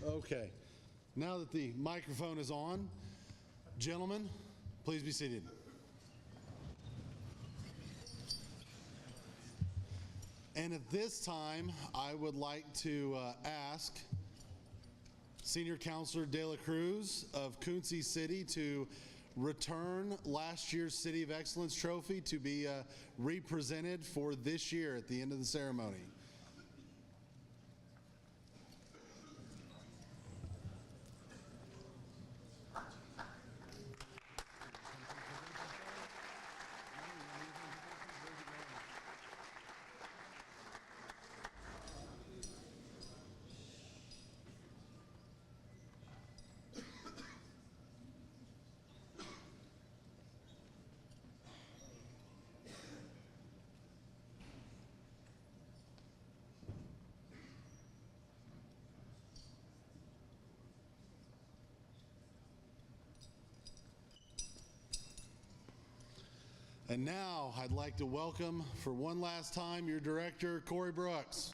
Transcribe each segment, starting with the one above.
Okay. Now that the microphone is on, gentlemen, please be seated. And at this time, I would like to ask Senior Counselor De La Cruz of Quincy City to return last year's City of Excellence trophy to be represented for this year at the end of the ceremony. And now I'd like to welcome for one last time your director, Corey Brooks.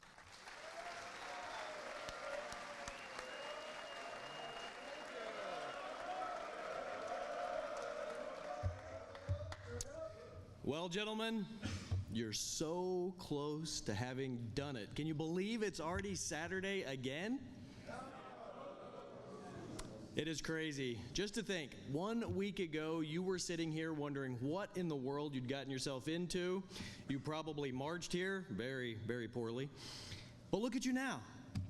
Well, gentlemen, you're so close to having done it. Can you believe it's already Saturday again? It is crazy. Just to think, 1 week ago, you were sitting here wondering what in the world you'd gotten yourself into. You probably marched here very, very poorly. But look at you now.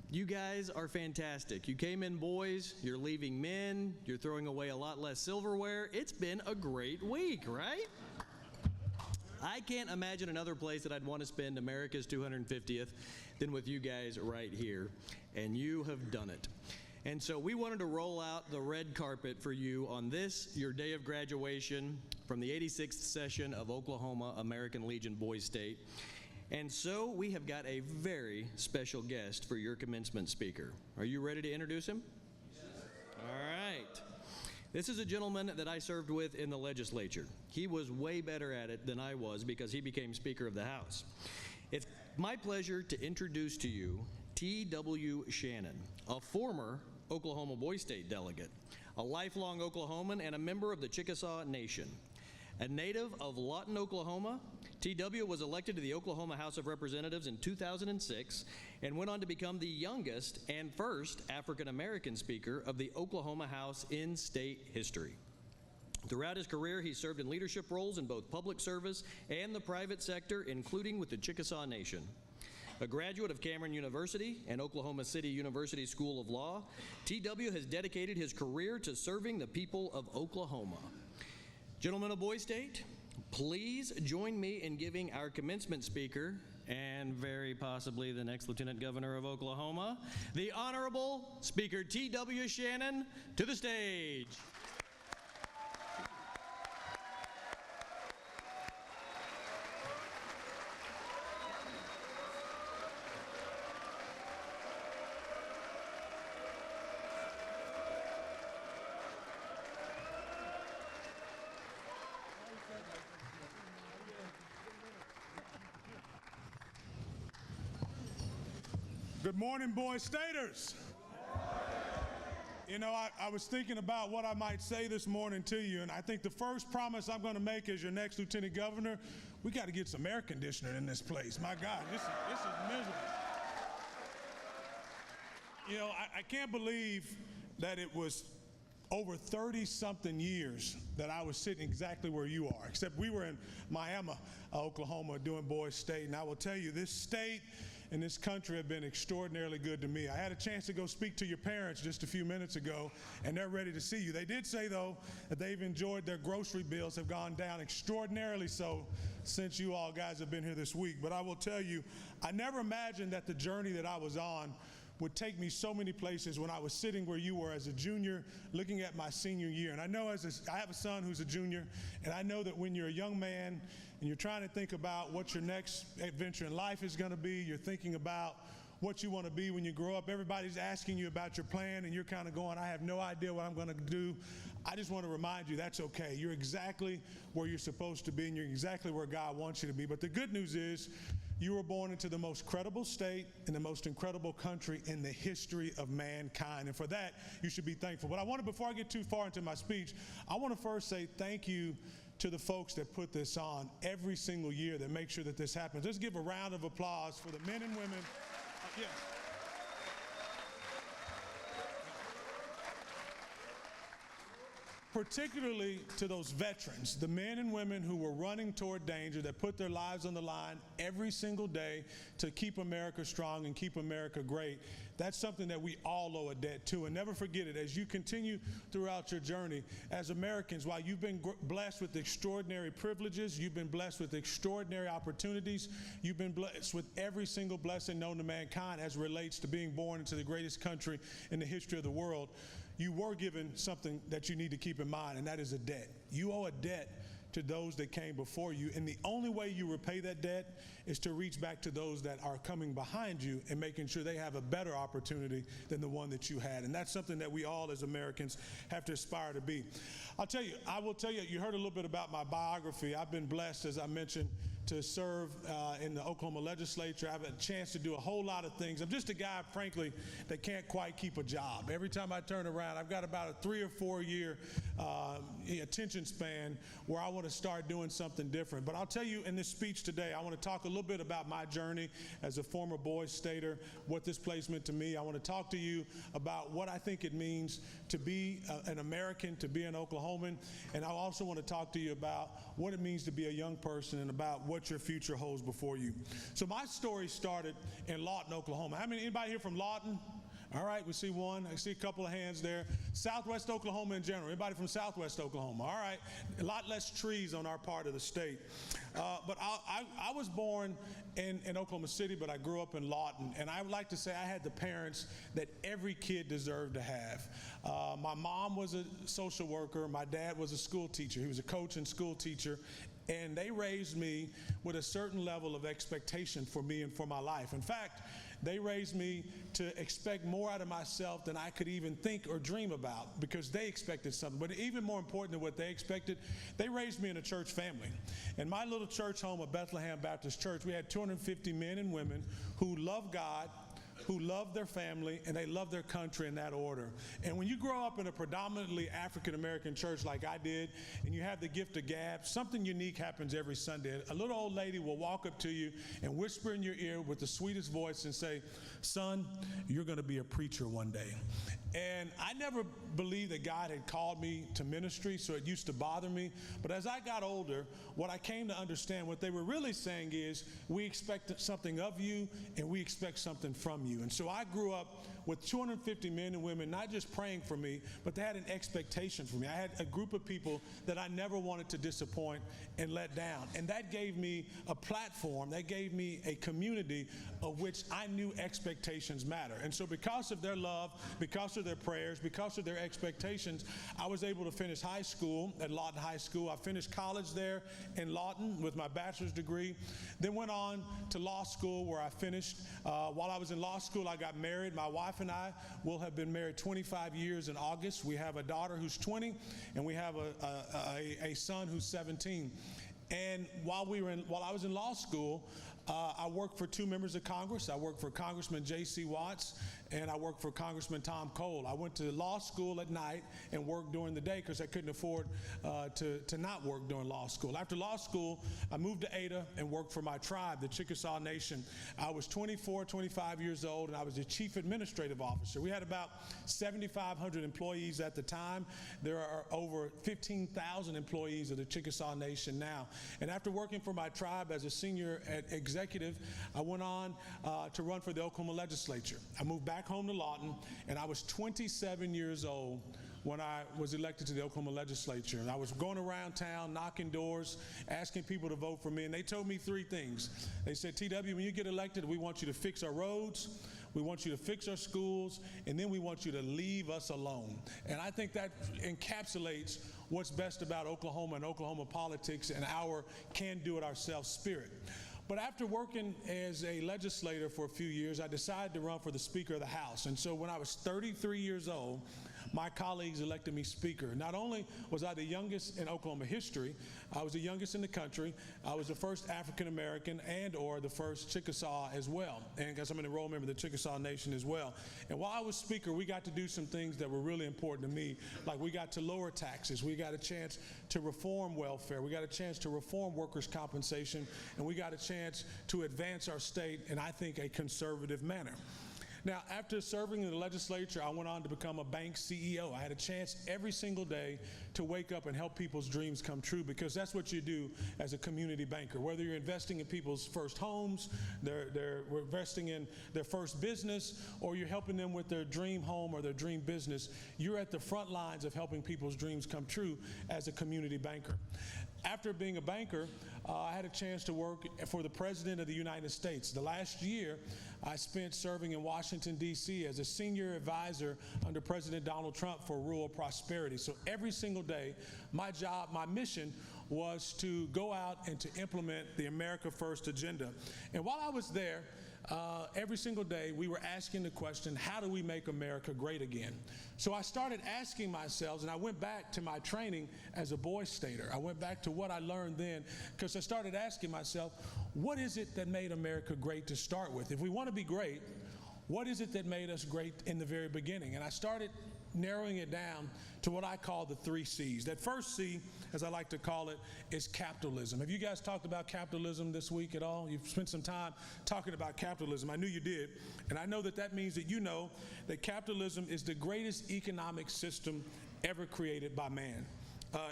You guys are fantastic. You came in boys, you're leaving men, you're throwing away a lot less silverware. It's been a great week, right? I can't imagine another place that I'd want to spend America's 250th than with you guys right here. And you have done it. And so we wanted to roll out the red carpet for you on this, your day of graduation from the 86th session of Oklahoma American Legion Boys State. And so we have got a very special guest for your commencement speaker. Are you ready to introduce him? Yes. All right. This is a gentleman that I served with in the legislature. He was way better at it than I was because he became Speaker of the House. It's my pleasure to introduce to you T.W. Shannon, a former Oklahoma Boys State delegate, a lifelong Oklahoman, and a member of the Chickasaw Nation. A native of Lawton, Oklahoma, T.W. was elected to the Oklahoma House of Representatives in 2006 and went on to become the youngest and first African-American Speaker of the Oklahoma House in state history. Throughout his career, he served in leadership roles in both public service and the private sector, including with the Chickasaw Nation. A graduate of Cameron University and Oklahoma City University School of Law, T.W. has dedicated his career to serving the people of Oklahoma. Gentlemen of Boys State, please join me in giving our commencement speaker, and very possibly the next Lieutenant Governor of Oklahoma, the Honorable Speaker T.W. Shannon, to the stage. Good morning, Boys Staters. You know, I was thinking about what I might say this morning to you, and I think the first promise I'm going to make as your next Lieutenant Governor, we got to get some air conditioner in this place. My God, this is miserable. You know, I can't believe that it was over 30-something years that I was sitting exactly where you are, except we were in Miami, Oklahoma, doing Boys State, and I will tell you, this state and this country have been extraordinarily good to me. I had a chance to go speak to your parents just a few minutes ago, and they're ready to see you. They did say, though, that they've enjoyed their grocery bills have gone down extraordinarily so since you all guys have been here this week. But I will tell you, I never imagined that the journey that I was on would take me so many places when I was sitting where you were as a junior, looking at my senior year. And I know I have a son who's a junior, and I know that when you're a young man and you're trying to think about what your next adventure in life is going to be, you're thinking about what you want to be when you grow up. Everybody's asking you about your plan, and you're kind of going, I have no idea what I'm going to do. I just want to remind you that's okay. You're exactly where you're supposed to be, and you're exactly where God wants you to be. But the good news is You were born into the most credible state and the most incredible country in the history of mankind. And for that, you should be thankful. But before I get too far into my speech, I want to first say thank you to the folks that put this on every single year that make sure that this happens. Let's give a round of applause for the men and women. Yes. Particularly to those veterans, the men and women who were running toward danger, that put their lives on the line every single day to keep America strong and keep America great. That's something that we all owe a debt to. And never forget it, as you continue throughout your journey as Americans, while you've been blessed with extraordinary privileges, you've been blessed with extraordinary opportunities, you've been blessed with every single blessing known to mankind as relates to being born into the greatest country in the history of the world. You were given something that you need to keep in mind, and that is a debt. You owe a debt to those that came before you, and the only way you repay that debt is to reach back to those that are coming behind you and making sure they have a better opportunity than the one that you had. And that's something that we all as Americans have to aspire to be. I will tell you, you heard a little bit about my biography. I've been blessed, as I mentioned, to serve in the Oklahoma legislature. I've had a chance to do a whole lot of things. I'm just a guy, frankly, that can't quite keep a job. Every time I turn around, I've got about a 3 or 4 year attention span where I want to start doing something different. But I'll tell you in this speech today, I want to talk a little bit about my journey as a former Boy Stater, what this place meant to me. I want to talk to you about what I think it means to be an American, to be an Oklahoman. And I also want to talk to you about what it means to be a young person and about what your future holds before you. So my story started in Lawton, Oklahoma. Anybody here from Lawton? All right, we see one. I see a couple of hands there. Southwest Oklahoma in general. Anybody from Southwest Oklahoma? All right, a lot less trees on our part of the state. But I was born in Oklahoma City, but I grew up in Lawton. And I would like to say I had the parents that every kid deserved to have. My mom was a social worker. My dad was a school teacher. He was a coach and school teacher. And they raised me with a certain level of expectation for me and for my life. In fact, they raised me to expect more out of myself than I could even think or dream about, because they expected something. But even more important than what they expected, they raised me in a church family. In my little church home of Bethlehem Baptist Church, we had 250 men and women who loved God, who love their family, and they love their country in that order. And when you grow up in a predominantly African-American church like I did, and you have the gift of gab, something unique happens every Sunday. A little old lady will walk up to you and whisper in your ear with the sweetest voice and say, "Son, you're going to be a preacher one day." And I never believed that God had called me to ministry, so it used to bother me. But as I got older, what I came to understand, what they were really saying is, we expect something of you, and we expect something from you. And so I grew up with 250 men and women, not just praying for me, but they had an expectation for me. I had a group of people that I never wanted to disappoint and let down. And that gave me a platform, that gave me a community of which I knew expectations matter. And so because of their love, because of their prayers, because of their expectations, I was able to finish high school at Lawton High School. I finished college there in Lawton with my bachelor's degree, then went on to law school where I finished. While I was in law school, I got married. My wife and I will have been married 25 years in August. We have a daughter who's 20, and we have a son who's 17. And while I was in law school, I worked for 2 members of Congress. I worked for Congressman J.C. Watts, and I worked for Congressman Tom Cole. I went to law school at night and worked during the day because I couldn't afford to not work during law school. After law school, I moved to Ada and worked for my tribe, the Chickasaw Nation. I was 24, 25 years old, and I was the chief administrative officer. We had about 7,500 employees at the time. There are over 15,000 employees of the Chickasaw Nation now. And after working for my tribe as a senior executive, I went on to run for the Oklahoma legislature. I moved back home to Lawton, and I was 27 years old when I was elected to the Oklahoma legislature. And I was going around town, knocking doors, asking people to vote for me, and they told me 3 things. They said, "TW, when you get elected, we want you to fix our roads, we want you to fix our schools, and then we want you to leave us alone." And I think that encapsulates what's best about Oklahoma and Oklahoma politics and our can-do-it-ourselves spirit. But after working as a legislator for a few years, I decided to run for the Speaker of the House. And so when I was 33 years old, my colleagues elected me speaker. Not only was I the youngest in Oklahoma history, I was the youngest in the country. I was the first African American and or the first Chickasaw as well. And because I'm an enrolled member of the Chickasaw Nation as well. And while I was speaker, we got to do some things that were really important to me. Like we got to lower taxes. We got a chance to reform welfare. We got a chance to reform workers' compensation. And we got a chance to advance our state in, I think, a conservative manner. Now, after serving in the legislature, I went on to become a bank CEO. I had a chance every single day to wake up and help people's dreams come true, because that's what you do as a community banker. Whether you're investing in people's first homes, they're investing in their first business, or you're helping them with their dream home or their dream business, you're at the front lines of helping people's dreams come true as a community banker. After being a banker, I had a chance to work for the President of the United States. The last year, I spent serving in Washington, D.C. as a senior advisor under President Donald Trump for rural prosperity. So every single day, my job, my mission was to go out and to implement the America First agenda. And while I was there, every single day we were asking the question, how do we make America great again? So I started asking myself, and I went back to my training as a Boy Stater. I went back to what I learned then, because I started asking myself, what is it that made America great to start with? If we want to be great, what is it that made us great in the very beginning? And I started narrowing it down to what I call the 3 C's. That first C, as I like to call it, is capitalism. Have you guys talked about capitalism this week at all? You've spent some time talking about capitalism. I knew you did. And I know that that means that you know that capitalism is the greatest economic system ever created by man.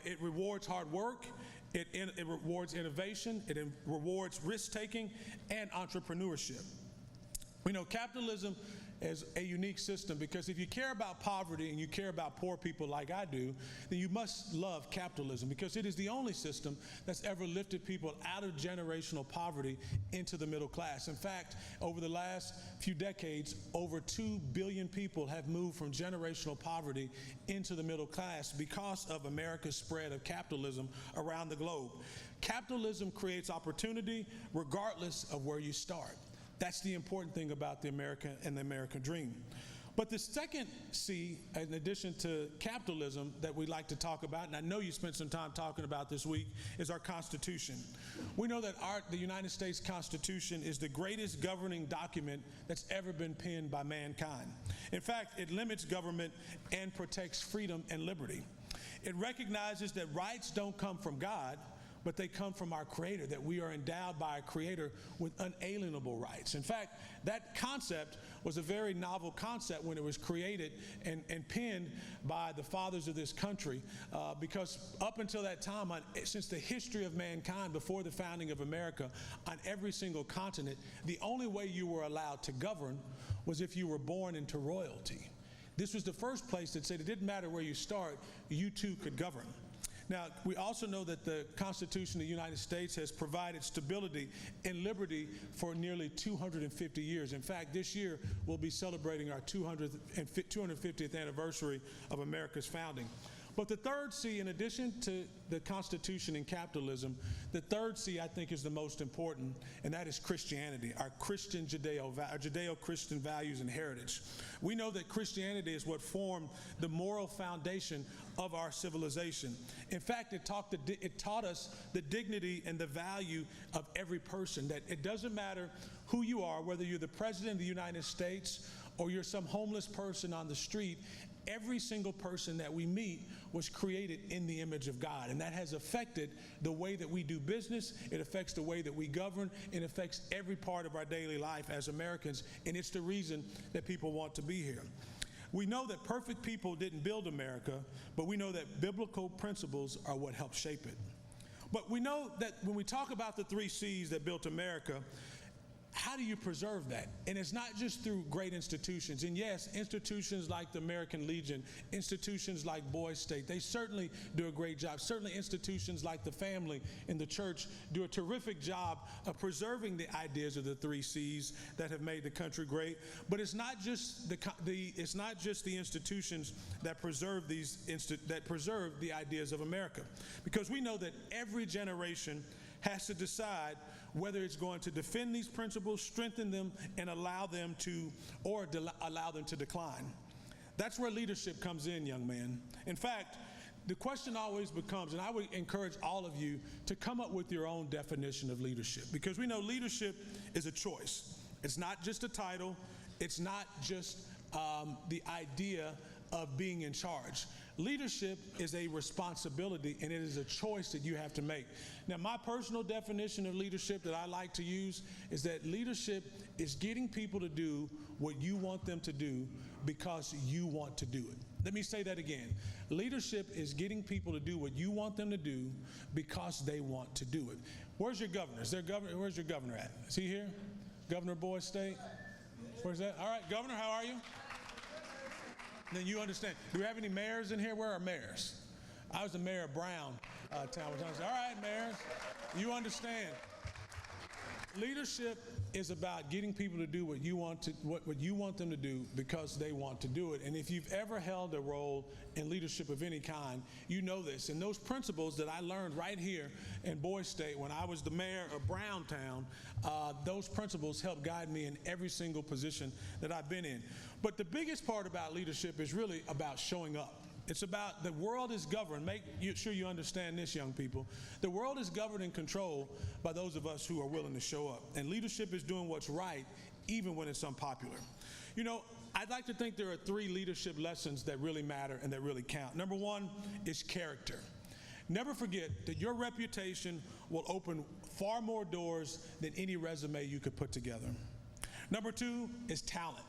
It rewards hard work. It rewards innovation. It rewards risk-taking and entrepreneurship. We know capitalism is a unique system, because if you care about poverty and you care about poor people like I do, then you must love capitalism, because it is the only system that's ever lifted people out of generational poverty into the middle class. In fact, over the last few decades, over 2 billion people have moved from generational poverty into the middle class because of America's spread of capitalism around the globe. Capitalism creates opportunity regardless of where you start. That's the important thing about the American and the American dream. But the second C, in addition to capitalism, that we like to talk about, and I know you spent some time talking about this week, is our Constitution. We know that the United States Constitution is the greatest governing document that's ever been penned by mankind. In fact, it limits government and protects freedom and liberty. It recognizes that rights don't come from God, but they come from our Creator, that we are endowed by our Creator with unalienable rights. In fact, that concept was a very novel concept when it was created and penned by the fathers of this country, because up until that time, since the history of mankind, before the founding of America, on every single continent, the only way you were allowed to govern was if you were born into royalty. This was the first place that said it didn't matter where you start, you too could govern. Now, we also know that the Constitution of the United States has provided stability and liberty for nearly 250 years. In fact, this year we'll be celebrating our 250th anniversary of America's founding. But the third C, in addition to the Constitution and capitalism, the third C I think is the most important, and that is Christianity, our Judeo-Christian values and heritage. We know that Christianity is what formed the moral foundation of our civilization. In fact, it taught us the dignity and the value of every person, that it doesn't matter who you are, whether you're the President of the United States or you're some homeless person on the street. Every single person that we meet was created in the image of God, and that has affected the way that we do business. It affects the way that we govern. It affects every part of our daily life as Americans, and it's the reason that people want to be here. We know that perfect people didn't build America, but we know that biblical principles are what help shape it. But we know that when we talk about the 3 C's that built America, how do you preserve that? And it's not just through great institutions. And yes, institutions like the American Legion, institutions like Boys State, they certainly do a great job. Certainly institutions like the family and the church do a terrific job of preserving the ideas of the 3 C's that have made the country great. But it's not just the institutions that preserve the ideas of America, because we know that every generation has to decide whether it's going to defend these principles, strengthen them, and allow them to decline. That's where leadership comes in, young man. In fact, the question always becomes, and I would encourage all of you to come up with your own definition of leadership, because we know leadership is a choice. It's not just a title. It's not just the idea of being in charge. Leadership is a responsibility, and it is a choice that you have to make. Now, my personal definition of leadership that I like to use is that leadership is getting people to do what you want them to do because you want to do it. Let me say that again. Leadership is getting people to do what you want them to do because they want to do it. Where's your governor? Where's your governor at? Is he here? Governor of Boise State? Where's that? All right, Governor, how are you? Then you understand. Do we have any mayors in here? Where are mayors? I was the mayor of Brown town. All right, mayors, you understand. Leadership is about getting people to do what you want them to do because they want to do it. And if you've ever held a role in leadership of any kind, you know this. And those principles that I learned right here in Boise State when I was the mayor of Browntown, those principles help guide me in every single position that I've been in. But the biggest part about leadership is really about showing up. It's about the world is governed. Make sure you understand this, young people. The world is governed and controlled by those of us who are willing to show up. And leadership is doing what's right, even when it's unpopular. You know, I'd like to think there are 3 leadership lessons that really matter and that really count. Number 1 is character. Never forget that your reputation will open far more doors than any resume you could put together. Number 2 is talent.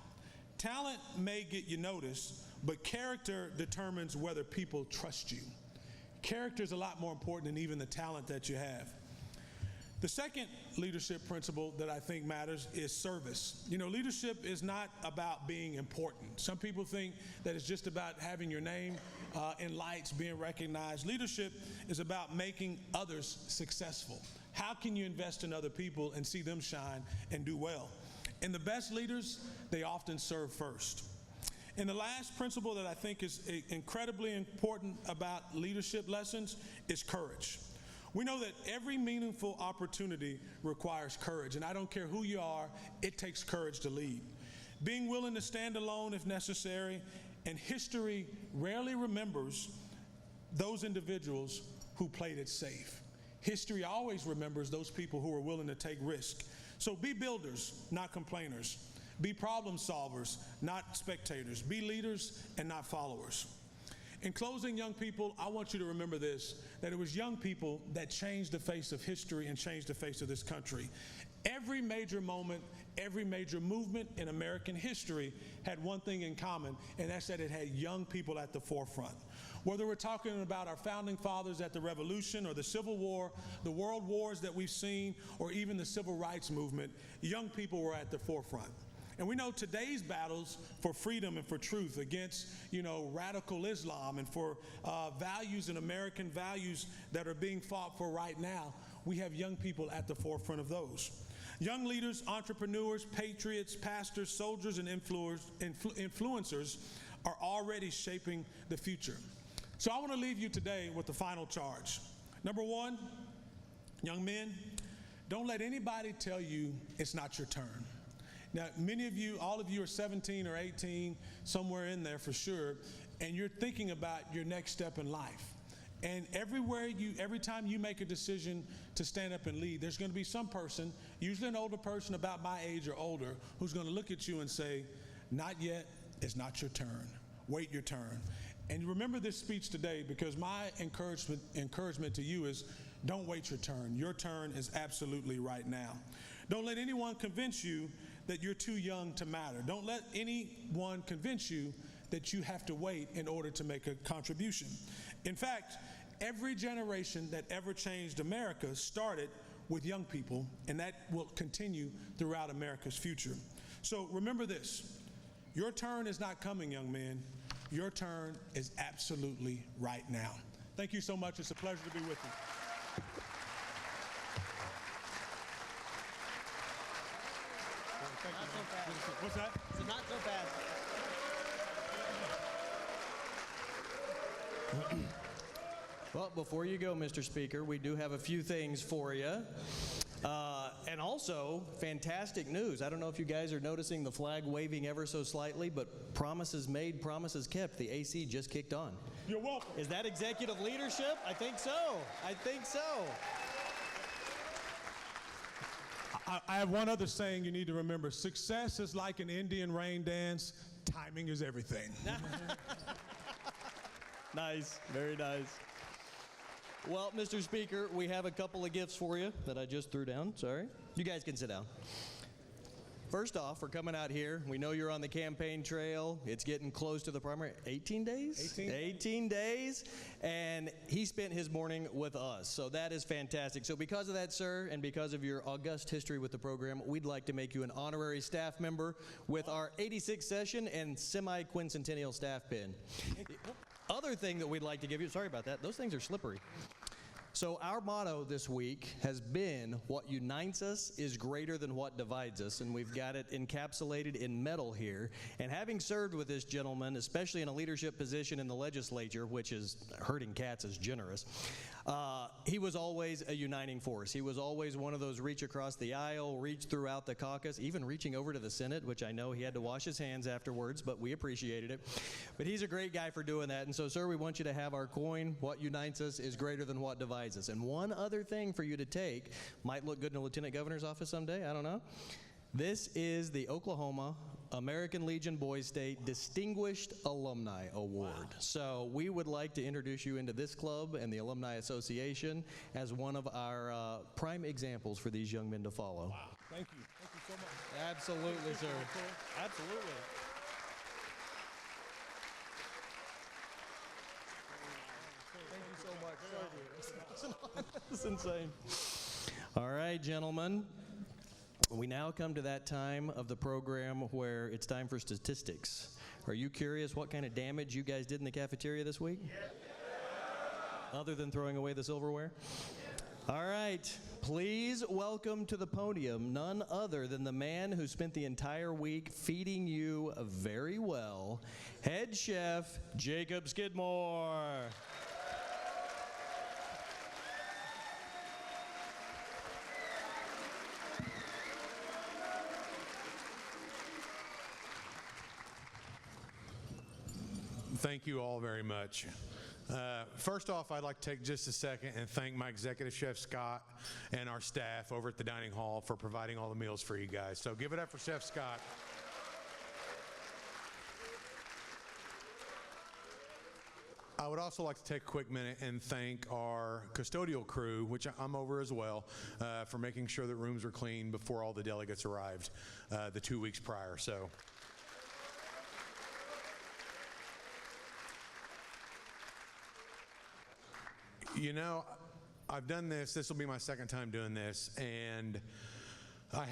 Talent may get you noticed, but character determines whether people trust you. Character is a lot more important than even the talent that you have. The second leadership principle that I think matters is service. You know, leadership is not about being important. Some people think that it's just about having your name in lights, being recognized. Leadership is about making others successful. How can you invest in other people and see them shine and do well? And the best leaders, they often serve first. And the last principle that I think is incredibly important about leadership lessons is courage. We know that every meaningful opportunity requires courage, and I don't care who you are, it takes courage to lead. Being willing to stand alone if necessary, and history rarely remembers those individuals who played it safe. History always remembers those people who are willing to take risks. So be builders, not complainers. Be problem solvers, not spectators. Be leaders and not followers. In closing, young people, I want you to remember this, that it was young people that changed the face of history and changed the face of this country. Every major moment, every major movement in American history had one thing in common, and that's that it had young people at the forefront. Whether we're talking about our founding fathers at the Revolution or the Civil War, the world wars that we've seen, or even the Civil Rights Movement, young people were at the forefront. And we know today's battles for freedom and for truth against, radical Islam and for values and American values that are being fought for right now, we have young people at the forefront of those. Young leaders, entrepreneurs, patriots, pastors, soldiers, and influencers are already shaping the future. So I want to leave you today with the final charge. Number 1, young men, don't let anybody tell you it's not your turn. Now, many of you, all of you are 17 or 18, somewhere in there for sure, and you're thinking about your next step in life. And every time you make a decision to stand up and lead, there's going to be some person, usually an older person about my age or older, who's going to look at you and say, not yet, it's not your turn. Wait your turn. And remember this speech today, because my encouragement to you is don't wait your turn. Your turn is absolutely right now. Don't let anyone convince you that you're too young to matter. Don't let anyone convince you that you have to wait in order to make a contribution. In fact, every generation that ever changed America started with young people, and that will continue throughout America's future. So remember this, your turn is not coming, young man. Your turn is absolutely right now. Thank you so much. It's a pleasure to be with you. Not so fast. What's that? So not so fast. Well, before you go, Mr. Speaker, we do have a few things for you. And also, fantastic news. I don't know if you guys are noticing the flag waving ever so slightly, but promises made, promises kept. The AC just kicked on. You're welcome. Is that executive leadership? I think so. I think so. I have one other saying you need to remember. Success is like an Indian rain dance. Timing is everything. Nice. Very nice. Well, Mr. Speaker, we have a couple of gifts for you that I just threw down. Sorry. You guys can sit down. First off, we're coming out here. We know you're on the campaign trail. It's getting close to the primary. 18 days? 18 days. And he spent his morning with us. So that is fantastic. So because of that, sir, and because of your august history with the program, we'd like to make you an honorary staff member with our 86th session and semi-quincentennial staff pin. The other thing that we'd like to give you, sorry about that, those things are slippery. So our motto this week has been, what unites us is greater than what divides us, and we've got it encapsulated in metal here. And having served with this gentleman, especially in a leadership position in the legislature, which is herding cats is generous, he was always a uniting force. He was always one of those reach across the aisle, reach throughout the caucus, even reaching over to the Senate, which I know he had to wash his hands afterwards, but we appreciated it. But he's a great guy for doing that. And so, sir, we want you to have our coin. What unites us is greater than what divides us. And one other thing for you to take, might look good in a lieutenant governor's office someday, I don't know. This is the Oklahoma American Legion Boys State Distinguished Alumni Award. Wow. So we would like to introduce you into this club and the Alumni Association as one of our prime examples for these young men to follow. Wow. Thank you. Thank you so much. Absolutely, sir. Absolutely. Thank you so much. This is insane. All right, gentlemen. We now come to that time of the program where it's time for statistics. Are you curious what kind of damage you guys did in the cafeteria this week? Other than throwing away the silverware? All right. Please welcome to the podium none other than the man who spent the entire week feeding you very well, head chef Jacob Skidmore. Thank you all very much. First off, I'd like to take just a second and thank my executive chef, Scott, and our staff over at the dining hall for providing all the meals for you guys. So give it up for Chef Scott. I would also like to take a quick minute and thank our custodial crew, which I'm over as well, for making sure that rooms were clean before all the delegates arrived the 2 weeks prior. So. You know, I've done this will be my second time doing this, and I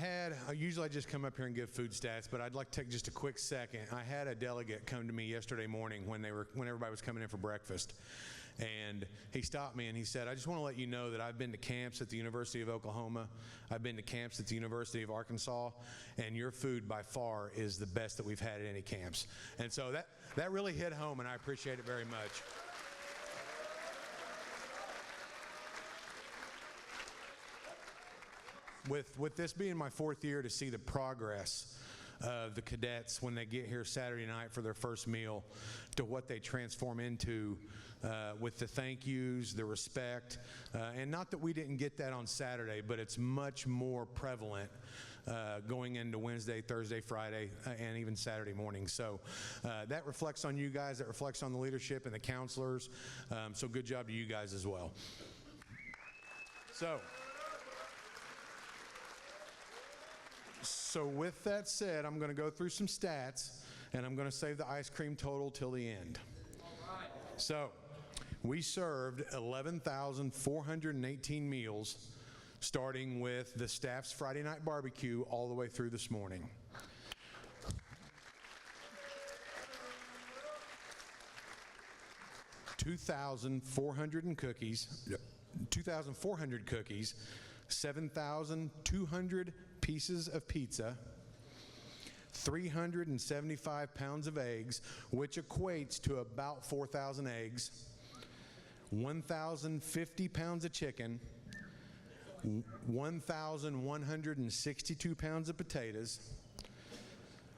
usually just come up here and give food stats, but I'd like to take just a quick second. I had a delegate come to me yesterday morning when everybody was coming in for breakfast, and he stopped me and he said, I just want to let you know that I've been to camps at the University of Oklahoma, I've been to camps at the University of Arkansas, and your food by far is the best that we've had at any camps. And so that really hit home, and I appreciate it very much. With this being my fourth year, to see the progress of the cadets when they get here Saturday night for their first meal to what they transform into with the thank yous, the respect, and not that we didn't get that on Saturday, but it's much more prevalent going into Wednesday, Thursday, Friday, and even Saturday morning. So that reflects on you guys, that reflects on the leadership and the counselors, so good job to you guys as well. So with that said, I'm going to go through some stats, and I'm going to save the ice cream total till the end. So we served 11,418 meals, starting with the staff's Friday night barbecue all the way through this morning. $2,400 cookies, 7,200 pieces of pizza, 375 pounds of eggs, which equates to about 4,000 eggs, 1,050 pounds of chicken, 1,162 pounds of potatoes,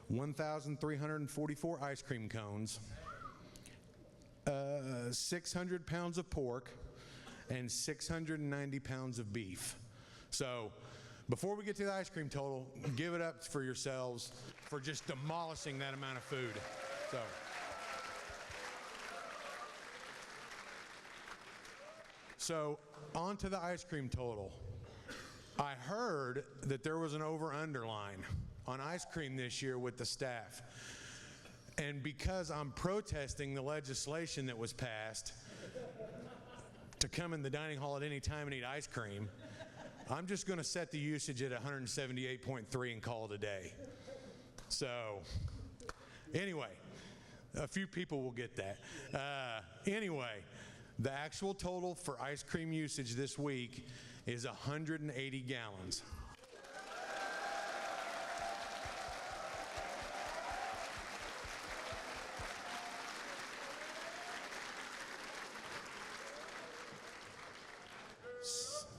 1,344 ice cream cones, 600 pounds of pork, and 690 pounds of beef. So before we get to the ice cream total, give it up for yourselves for just demolishing that amount of food. So on to the ice cream total. I heard that there was an over-under line on ice cream this year with the staff. And because I'm protesting the legislation that was passed to come in the dining hall at any time and eat ice cream, I'm just going to set the usage at 178.3 and call it a day. So, anyway, a few people will get that. Anyway, the actual total for ice cream usage this week is 180 gallons.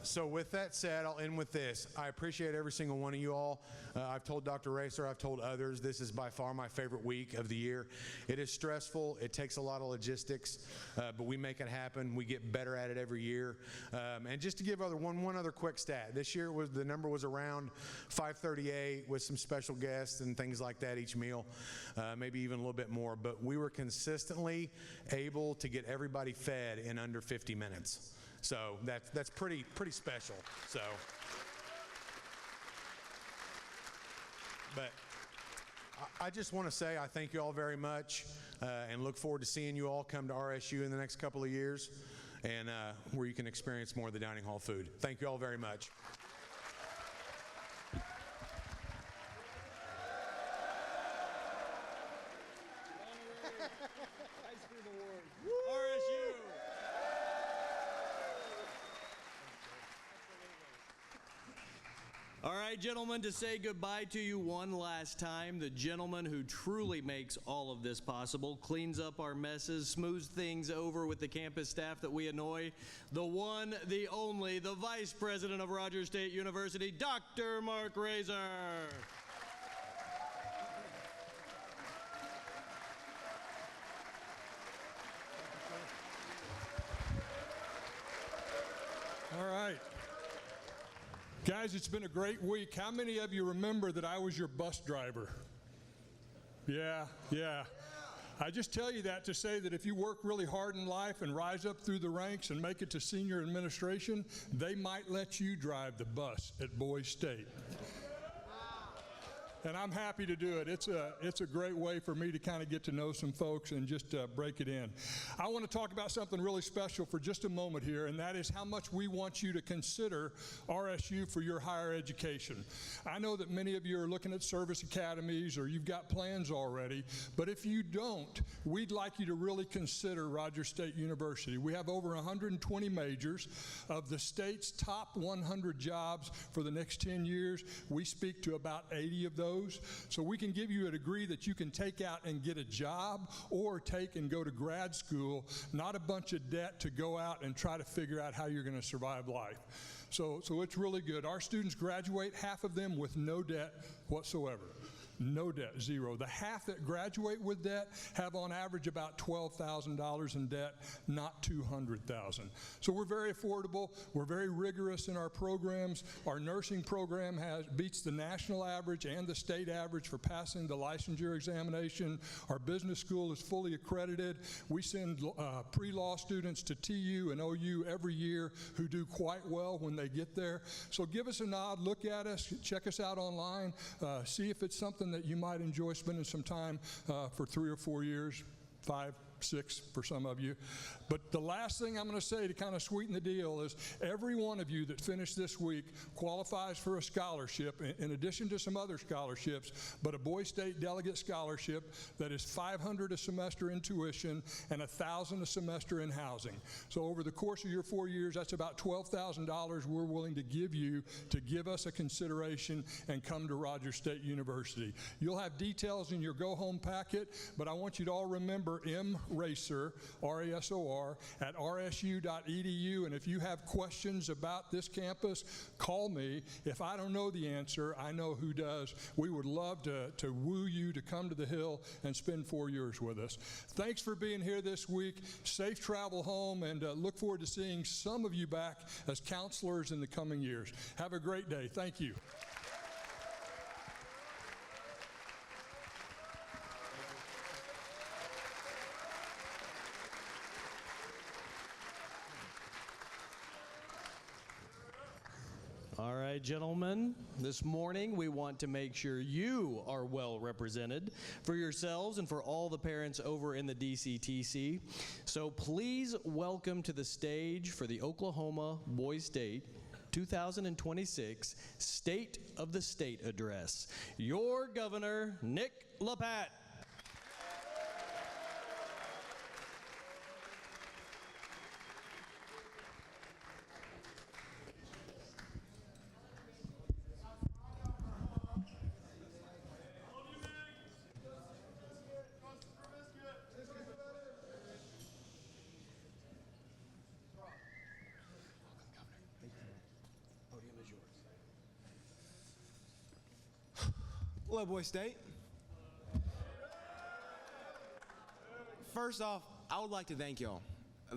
So with that said, I'll end with this. I appreciate every single one of you all. I've told Dr. Racer, I've told others, this is by far my favorite week of the year. It is stressful. It takes a lot of logistics, but we make it happen. We get better at it every year. And just to give one other quick stat, this year the number was around 538 with some special guests and things like that each meal, maybe even a little bit more. But we were consistently able to get everybody fed in under 50 minutes. So that's pretty special. So, but I just want to say I thank you all very much and look forward to seeing you all come to RSU in the next couple of years and where you can experience more of the dining hall food. Thank you all very much. All right, gentlemen, to say goodbye to you one last time, the gentleman who truly makes all of this possible, cleans up our messes, smooths things over with the campus staff that we annoy, the one, the only, the Vice President of Rogers State University, Dr. Mark Razor. All right. Guys, it's been a great week. How many of you remember that I was your bus driver? Yeah. I just tell you that to say that if you work really hard in life and rise up through the ranks and make it to senior administration, they might let you drive the bus at Boys State. And I'm happy to do it. It's a great way for me to kind of get to know some folks and just break it in. I want to talk about something really special for just a moment here, and that is how much we want you to consider RSU for your higher education. I know that many of you are looking at service academies or you've got plans already, but if you don't, we'd like you to really consider Rogers State University. We have over 120 majors. Of the state's top 100 jobs for the next 10 years, we speak to about 80 of those. So we can give you a degree that you can take out and get a job or take and go to grad school, not a bunch of debt to go out and try to figure out how you're going to survive life. So it's really good. Our students graduate, half of them with no debt whatsoever. No debt, zero. The half that graduate with debt have on average about $12,000 in debt, not $200,000. So we're very affordable. We're very rigorous in our programs. Our nursing program beats the national average and the state average for passing the licensure examination. Our business school is fully accredited. We send pre-law students to TU and OU every year who do quite well when they get there. So give us a nod, look at us, check us out online, see if it's something that you might enjoy spending some time for 3 or 4 years, 5, 6 for some of you. But the last thing I'm going to say to kind of sweeten the deal is every one of you that finished this week qualifies for a scholarship in addition to some other scholarships, but a Boys State Delegate Scholarship that is $500 a semester in tuition and $1,000 a semester in housing. So over the course of your 4 years, that's about $12,000 we're willing to give you to give us a consideration and come to Rogers State University. You'll have details in your go-home packet, but I want you to all remember M. RASOR, R-A-S-O-R, at rsu.edu. And if you have questions about this campus, call me. If I don't know the answer, I know who does. We would love to woo you to come to the Hill and spend 4 years with us. Thanks for being here this week. Safe travel home, and look forward to seeing some of you back as counselors in the coming years. Have a great day. Thank you. All right, gentlemen, this morning we want to make sure you are well represented for yourselves and for all the parents over in the DCTC. So please welcome to the stage for the Oklahoma Boys State 2026 State of the State Address, your Governor, Nick LaPat. Hello, Boys State. First off, I would like to thank y'all.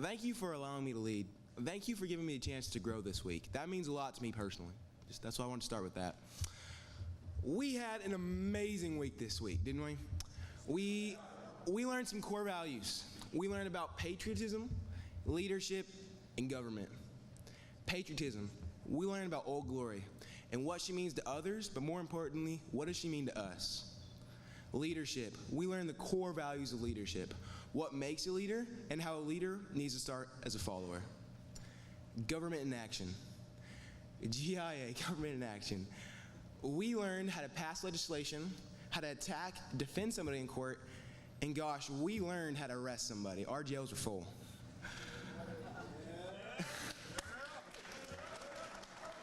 Thank you for allowing me to lead. Thank you for giving me a chance to grow this week. That means a lot to me personally. That's why I want to start with that. We had an amazing week this week, didn't we? We learned some core values. We learned about patriotism, leadership, and government. Patriotism. We learned about Old Glory and what she means to others, but more importantly, what does she mean to us? Leadership. We learn the core values of leadership, what makes a leader, and how a leader needs to start as a follower. Government in action. GIA, government in action. We learned how to pass legislation, how to attack, defend somebody in court, and gosh, we learned how to arrest somebody. Our jails were full.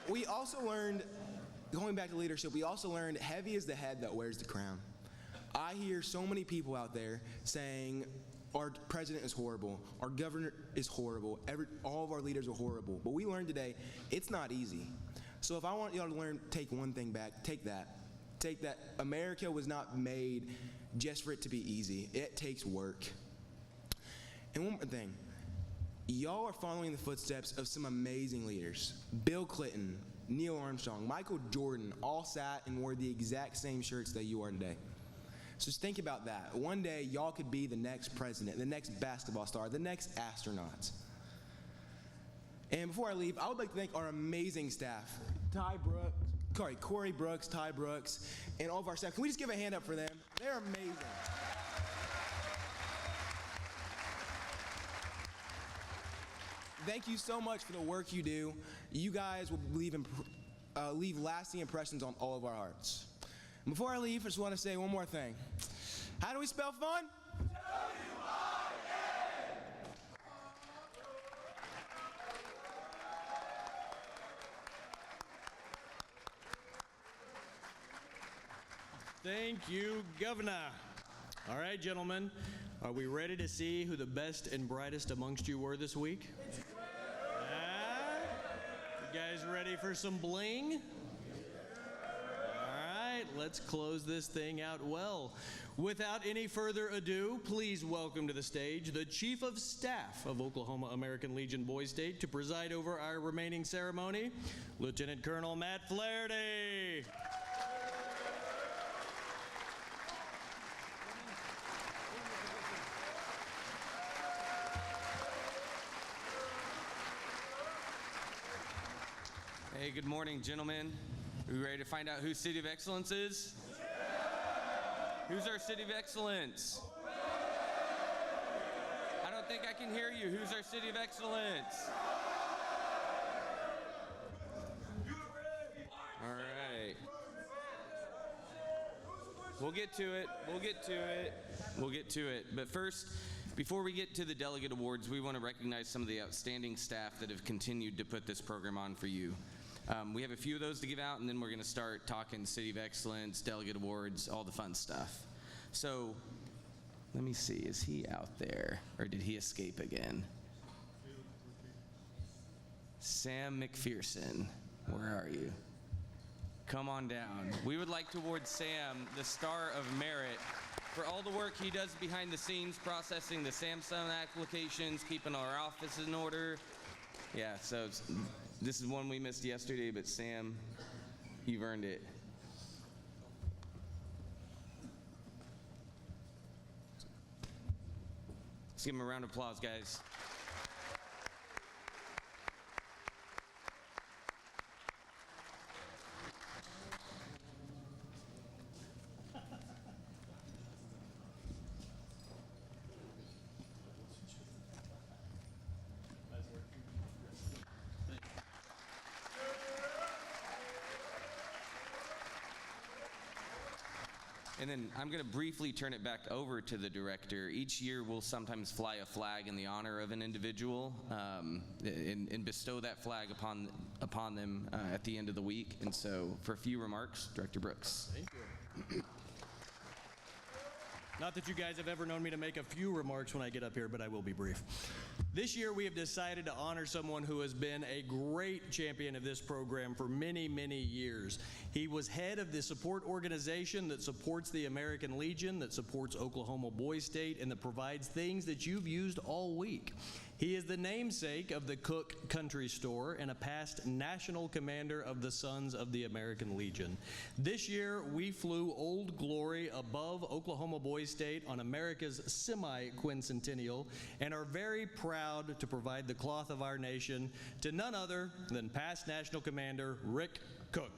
We also learned, going back to leadership, we also learned heavy is the head that wears the crown. I hear so many people out there saying our president is horrible, our governor is horrible, all of our leaders are horrible. But we learned today, it's not easy. So if I want y'all to learn, take one thing back, take that. Take that America was not made just for it to be easy. It takes work. And one more thing. Y'all are following the footsteps of some amazing leaders. Bill Clinton, Neil Armstrong, Michael Jordan all sat and wore the exact same shirts that you are today. So just think about that. One day, y'all could be the next president, the next basketball star, the next astronauts. And before I leave, I would like to thank our amazing staff. Corey Brooks, Ty Brooks, and all of our staff. Can we just give a hand up for them? They're amazing. Thank you so much for the work you do. You guys will leave lasting impressions on all of our hearts. And before I leave, I just want to say one more thing. How do we spell fun? Thank you, Governor. All right, gentlemen, are we ready to see who the best and brightest amongst you were this week? You guys ready for some bling? All right, let's close this thing out well. Without any further ado, please welcome to the stage the Chief of Staff of Oklahoma American Legion Boys State to preside over our remaining ceremony, Lieutenant Colonel Matt Flaherty. Hey, good morning, gentlemen. Are we ready to find out who City of Excellence is? Who's our City of Excellence? I don't think I can hear you. Who's our City of Excellence? All right. We'll get to it. We'll get to it. We'll get to it. But first, before we get to the Delegate Awards, we want to recognize some of the outstanding staff that have continued to put this program on for you. We have a few of those to give out, and then we're going to start talking City of Excellence, Delegate Awards, all the fun stuff. So Let me see, is he out there or did he escape again? Sam McPherson, where are you? Come on down. We would like to award Sam the Star of Merit for all the work he does behind the scenes, processing the Samsung applications, keeping our office in order. Yeah, so this is one we missed yesterday, but Sam, you've earned it. Let's give him a round of applause, guys. And then I'm going to briefly turn it back over to the director. Each year we'll sometimes fly a flag in the honor of an individual and bestow that flag upon them at the end of the week. And so for a few remarks, Director Brooks. Thank you. Not that you guys have ever known me to make a few remarks when I get up here, but I will be brief. This year we have decided to honor someone who has been a great champion of this program for many, many years. He was head of the support organization that supports the American Legion, that supports Oklahoma Boys State, and that provides things that you've used all week. He is the namesake of the Cook Country Store and a past national commander of the Sons of the American Legion. This year, we flew Old Glory above Oklahoma Boys State on America's semi-quincentennial and are very proud to provide the cloth of our nation to none other than past national commander Rick Cook.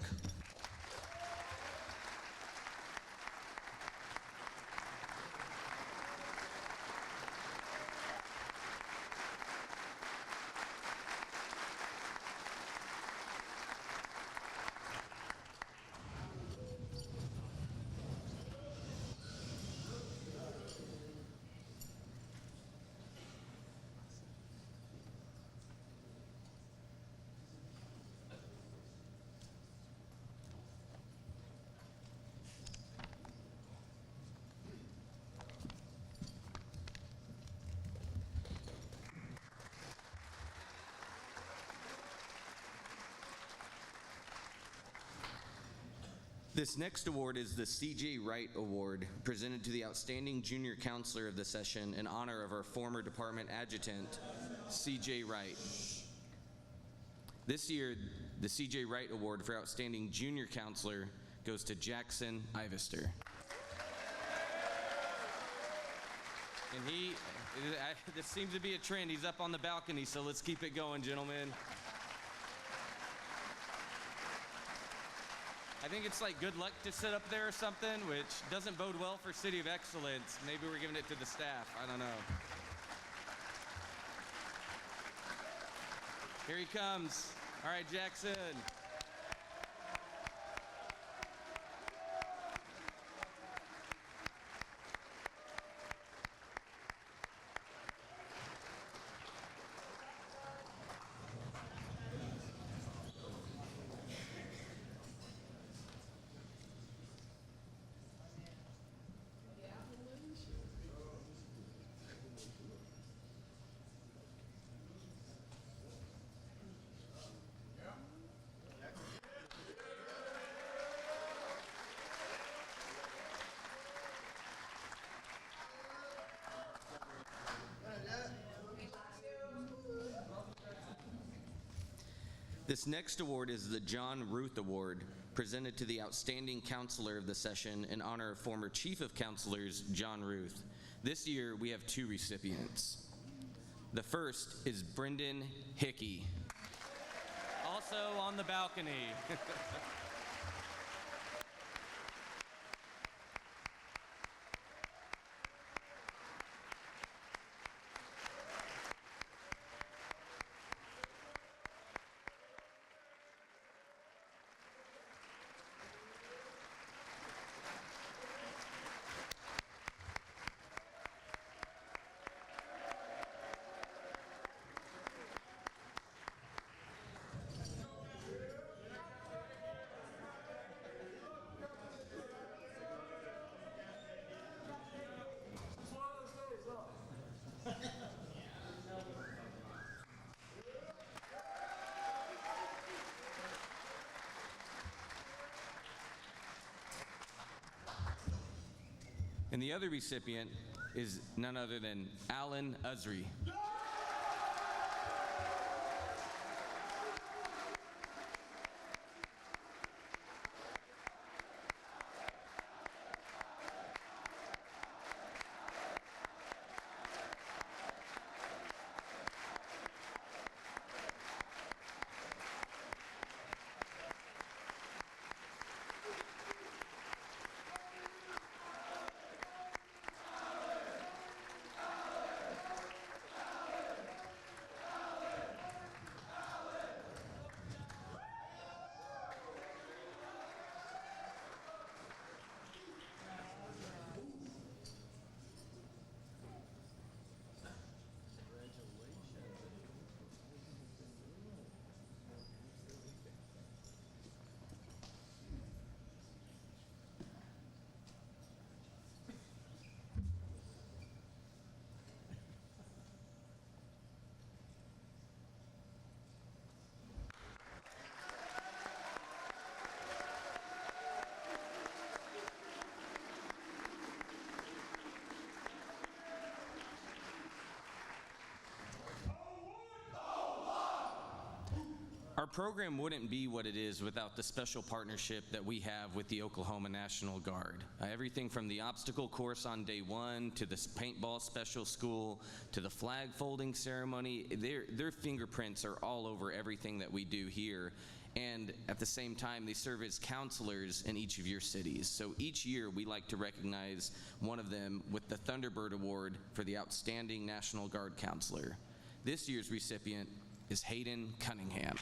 This next award is the C.J. Wright Award, presented to the outstanding junior counselor of the session in honor of our former department adjutant, C.J. Wright. This year, the C.J. Wright Award for outstanding junior counselor goes to Jackson Ivester. And this seems to be a trend. He's up on the balcony, so let's keep it going, gentlemen. I think it's like good luck to sit up there or something, which doesn't bode well for City of Excellence. Maybe we're giving it to the staff. I don't know. Here he comes. All right, Jackson. This next award is the John Ruth Award, presented to the outstanding counselor of the session in honor of former Chief of Counselors, John Ruth. This year, we have two recipients. The first is Brendan Hickey, also on the balcony. And the other recipient is none other than Alan Usry. Our program wouldn't be what it is without the special partnership that we have with the Oklahoma National Guard. Everything from the obstacle course on day one, to the paintball special school, to the flag folding ceremony, their fingerprints are all over everything that we do here. And at the same time, they serve as counselors in each of your cities. So each year, we like to recognize one of them with the Thunderbird Award for the Outstanding National Guard Counselor. This year's recipient is Hayden Cunningham.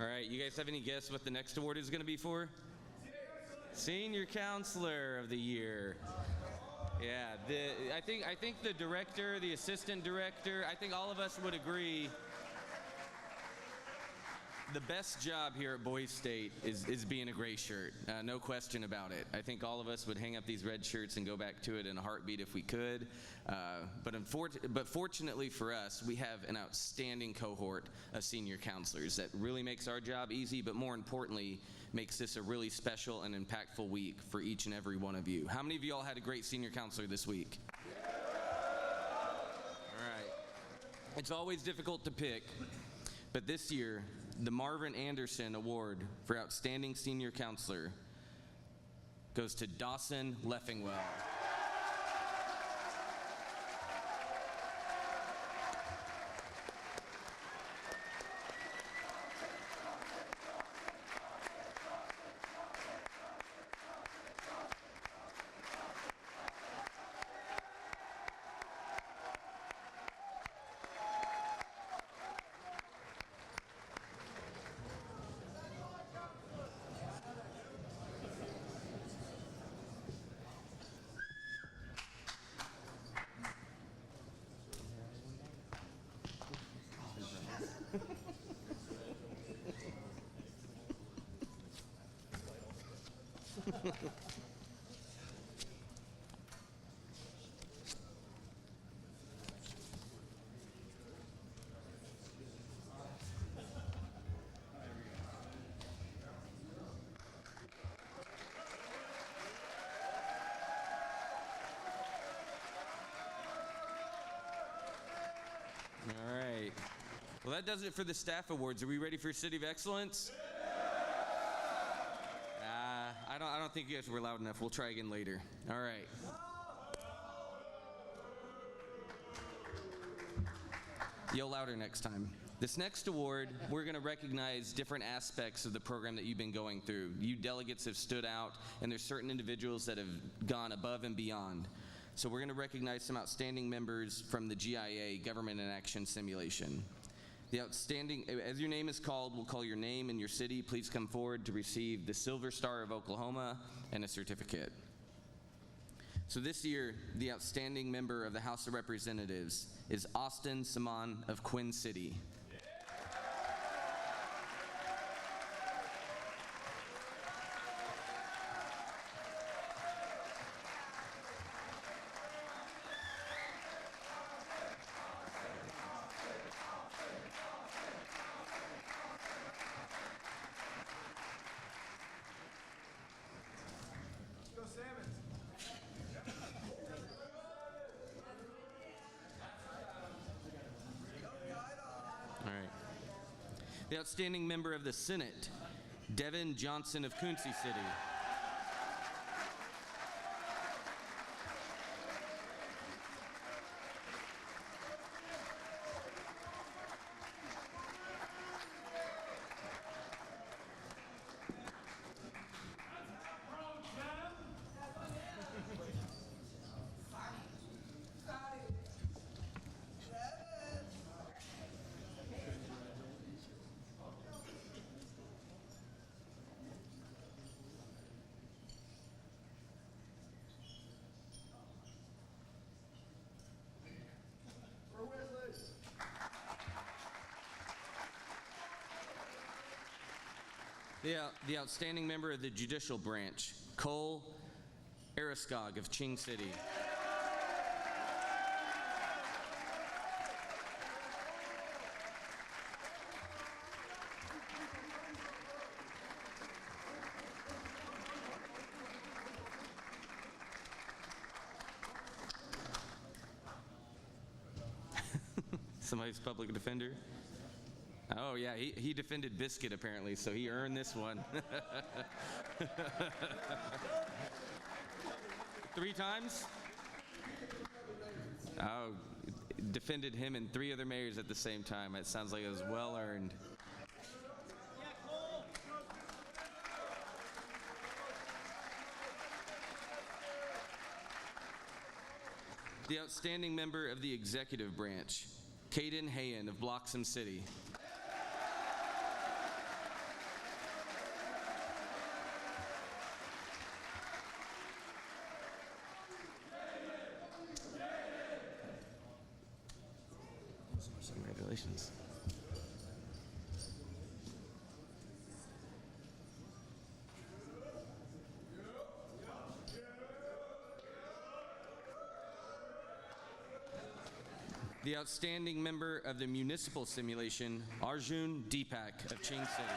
All right, you guys have any guess what the next award is going to be for? Senior Counselor of the Year. Yeah, I think the director, the assistant director, I think all of us would agree the best job here at Boise State is being a gray shirt. No question about it. I think all of us would hang up these red shirts and go back to it in a heartbeat if we could. But fortunately for us, we have an outstanding cohort of senior counselors that really makes our job easy, but more importantly, makes this a really special and impactful week for each and every one of you. How many of you all had a great senior counselor this week? All right. It's always difficult to pick, but this year, the Marvin Anderson Award for Outstanding Senior Counselor goes to Dawson Leffingwell. All right. Well, that does it for the staff awards. Are we ready for City of Excellence? I don't think you guys were loud enough. We'll try again later. All right. Yell louder next time. This next award, we're going to recognize different aspects of the program that you've been going through. You delegates have stood out, and there's certain individuals that have gone above and beyond. So we're going to recognize some outstanding members from the GIA, Government in Action Simulation. The outstanding, as your name is called, we'll call your name and your city. Please come forward to receive the Silver Star of Oklahoma and a certificate. So this year, the outstanding member of the House of Representatives is Austin Saman of Quinn City. All right. The outstanding member of the Senate, Devin Johnson of Quincy City. The outstanding member of the Judicial Branch, Cole Ariskog of Ching City. Somebody's public defender? Oh, yeah, he defended Biscuit, apparently, so he earned this one. 3 times? Oh, defended him and 3 other mayors at the same time. It sounds like it was well earned. The outstanding member of the Executive Branch, Caden Hayen of Bloxham City. Congratulations. The outstanding member of the Municipal Simulation, Arjun Deepak of Ching City.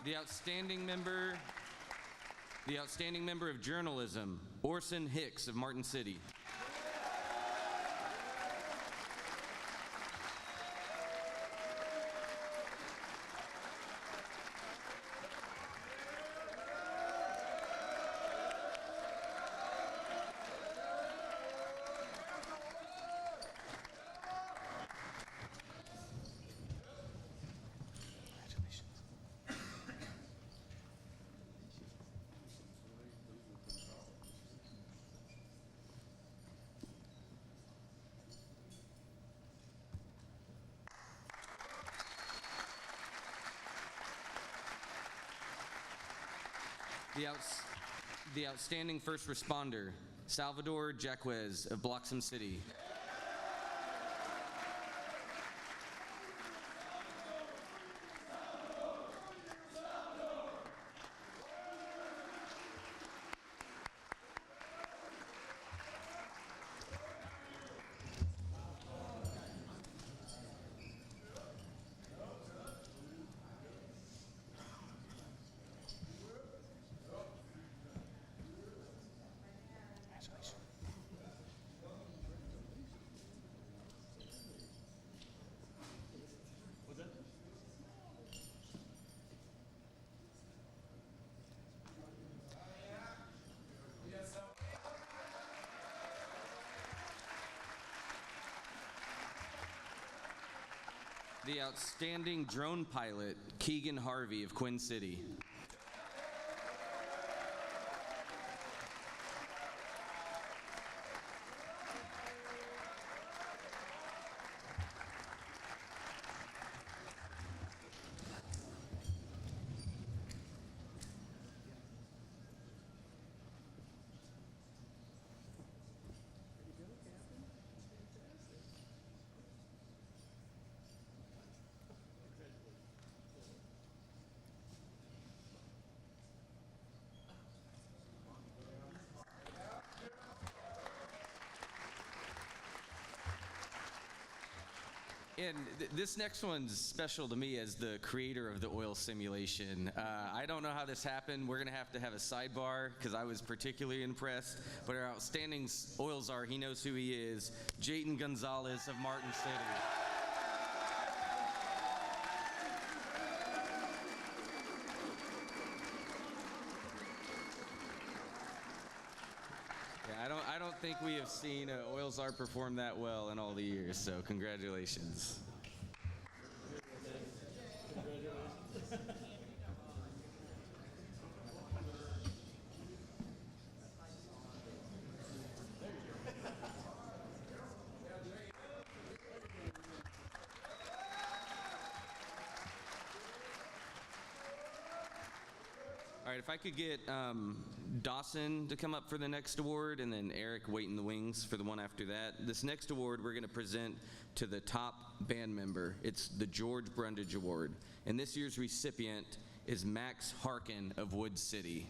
The outstanding member of journalism, Orson Hicks of Martin City. The outstanding first responder, Salvador Jaquez of Bloxham City. the outstanding drone pilot, Keegan Harvey of Quinn City. And this next one's special to me as the creator of the oil simulation. I don't know how this happened. We're going to have a sidebar because I was particularly impressed. But our outstanding oil czar, he knows who he is, Jayton Gonzalez of Martin City. I don't think we have seen oil czar perform that well in all the years, so congratulations. All right, if I could get Dawson to come up for the next award, and then Eric wait in the wings for the one after that. This next award we're going to present to the top band member. It's the George Brundage Award. And this year's recipient is Max Harkin of Wood City.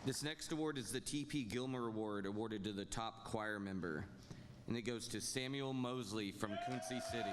This next award is the T.P. Gilmer Award, awarded to the top choir member. And it goes to Samuel Mosley from Quincy City.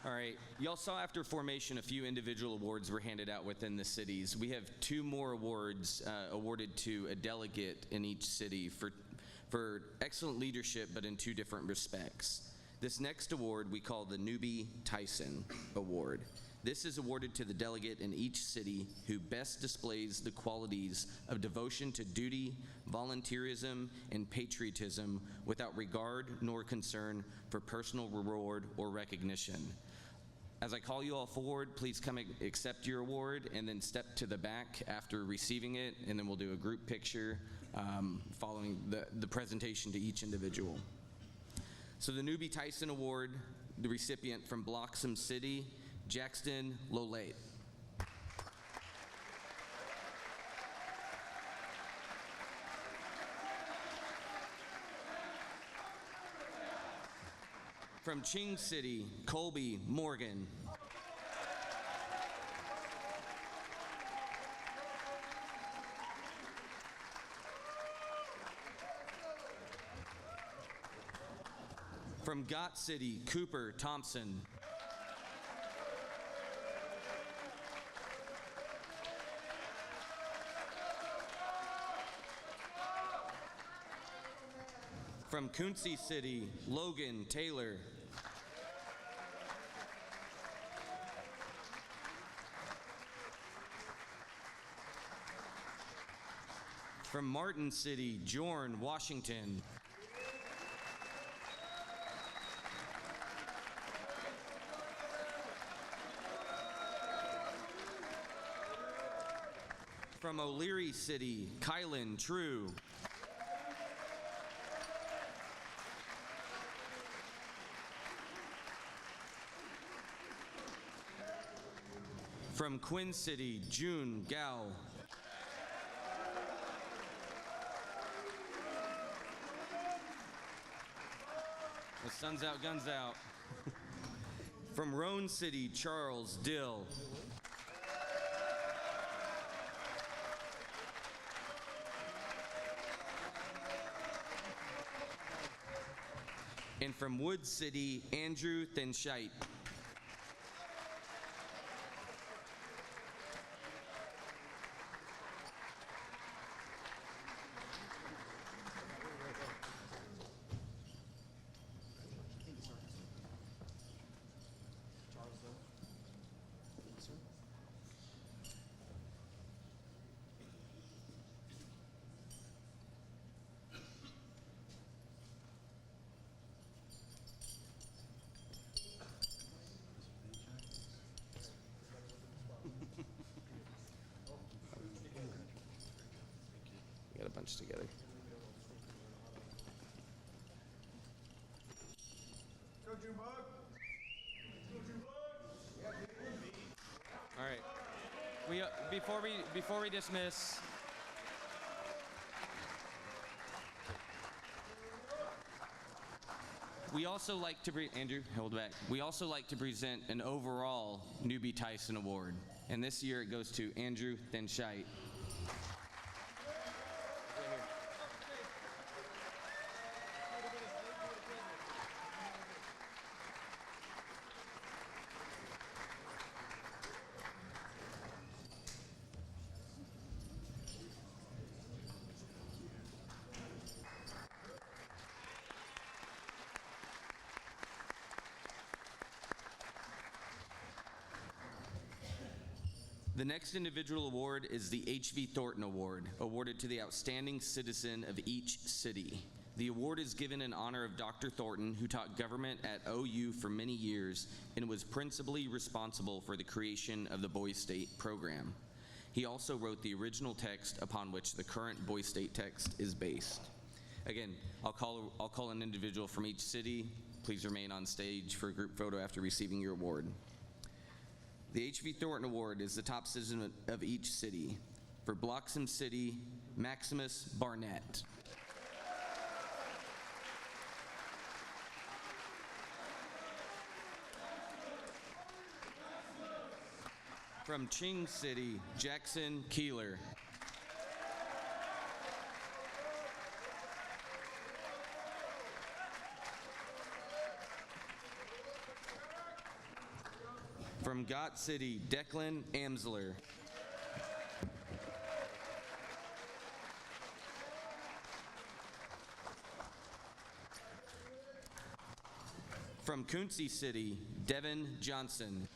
All right, y'all saw after formation a few individual awards were handed out within the cities. We have two more awards awarded to a delegate in each city for excellent leadership, but in two different respects. This next award we call the Newbie Tyson Award. This is awarded to the delegate in each city who best displays the qualities of devotion to duty, volunteerism, and patriotism without regard nor concern for personal reward or recognition. As I call you all forward, please come accept your award and then step to the back after receiving it, and then we'll do a group picture following the presentation to each individual. So the Newbie Tyson Award, the recipient from Bloxham City, Jackson Lolate. From Ching City, Colby Morgan. From Gott City, Cooper Thompson. From Quincy City, Logan Taylor. From Martin City, Jorn Washington. From O'Leary City, Kylan True. From Quinn City, June Gao. The sun's out, guns out. From Roan City, Charles Dill. And from Wood City, Andrew Thenshite. We got a bunch together. All right. Before we dismiss, we also like to Andrew, hold back. We also like to present an overall Newbie Tyson Award, and this year it goes to Andrew Thenshite. The next individual award is the H.V. Thornton Award, awarded to the outstanding citizen of each city. The award is given in honor of Dr. Thornton, who taught government at OU for many years and was principally responsible for the creation of the Boys State program. He also wrote the original text upon which the current Boys State text is based. Again, I'll call an individual from each city. Please remain on stage for a group photo after receiving your award. The H.V. Thornton Award is the top citizen of each city. For Bloxham City, Maximus Barnett. From Ching City, Jackson Keeler. From Gott City, Declan Amsler. From Quincy City, Devin Johnson.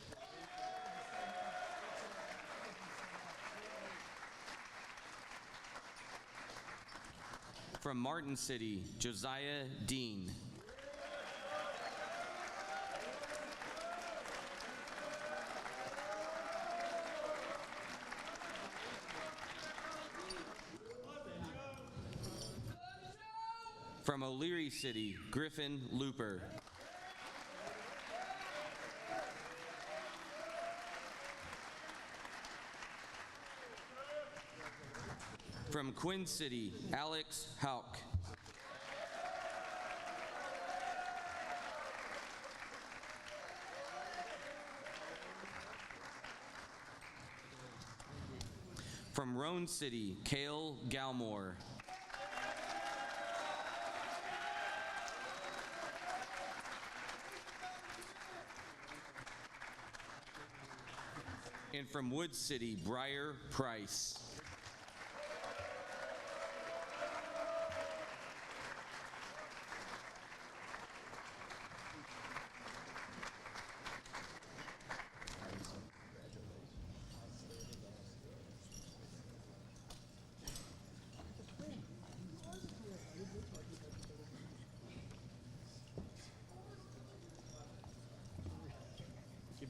From Martin City, Josiah Dean. From O'Leary City, Griffin Looper. From Quinn City, Alex Hauk. From Roan City, Cale Galmore. And from Wood City, Briar Price.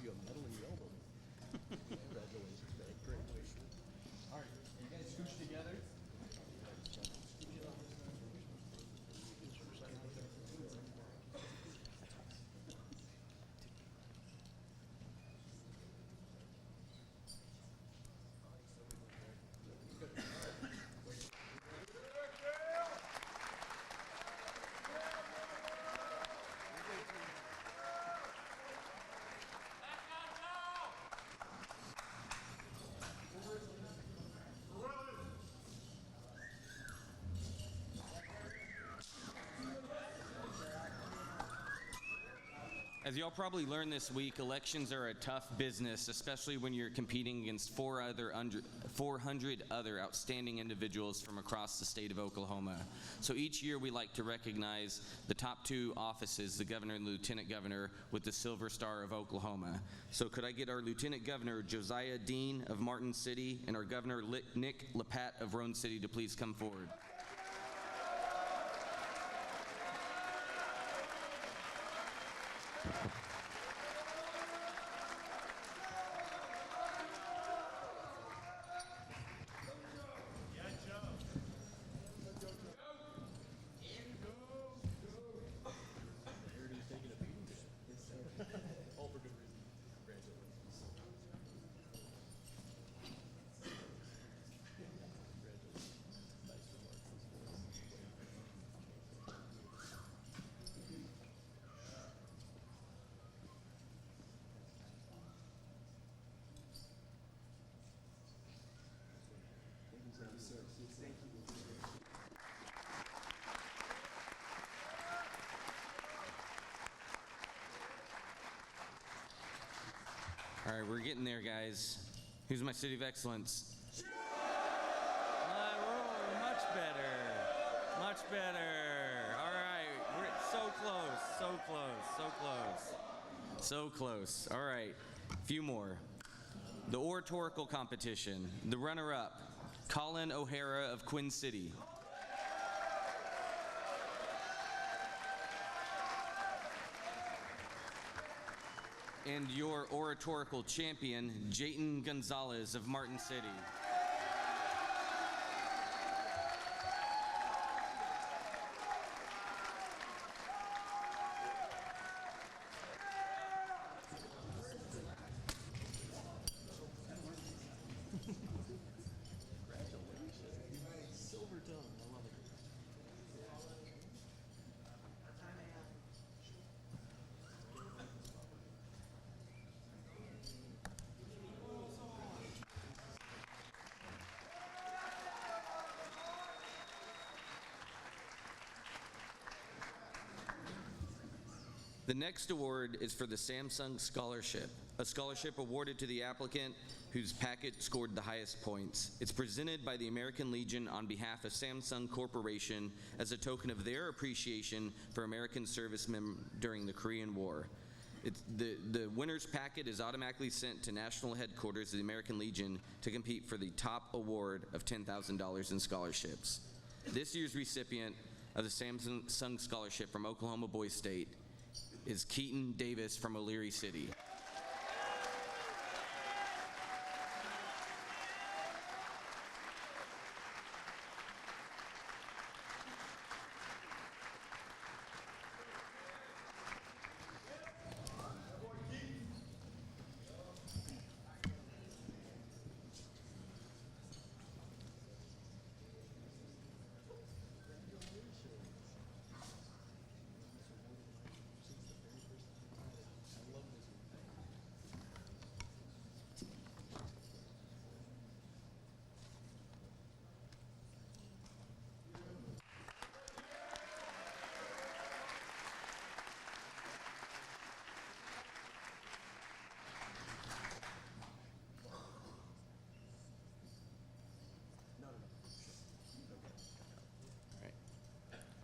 you a medal in your elbow. Congratulations, man. Great. All right, you guys scooch together. As y'all probably learned this week, elections are a tough business, especially when you're competing against 400 other outstanding individuals from across the state of Oklahoma. So each year we like to recognize the top 2 offices, the governor and lieutenant governor, with the Silver Star of Oklahoma. So could I get our Lieutenant Governor Josiah Dean of Martin City and our Governor Nick Lapat of Roan City to please come forward? All right, we're getting there, guys. Who's my city of excellence? Much better. Much better. All right, we're so close, so close, so close. So close. All right, a few more. The oratorical competition. The runner-up, Colin O'Hara of Quinn City. And your oratorical champion, Jayton Gonzalez of Martin City. The next award is for the Samsung Scholarship, a scholarship awarded to the applicant whose packet scored the highest points. It's presented by the American Legion on behalf of Samsung Corporation as a token of their appreciation for American servicemen during the Korean War. The winner's packet is automatically sent to national headquarters of the American Legion to compete for the top award of $10,000 in scholarships. This year's recipient of the Samsung Scholarship from Oklahoma Boys State is Keaton Davis from O'Leary City.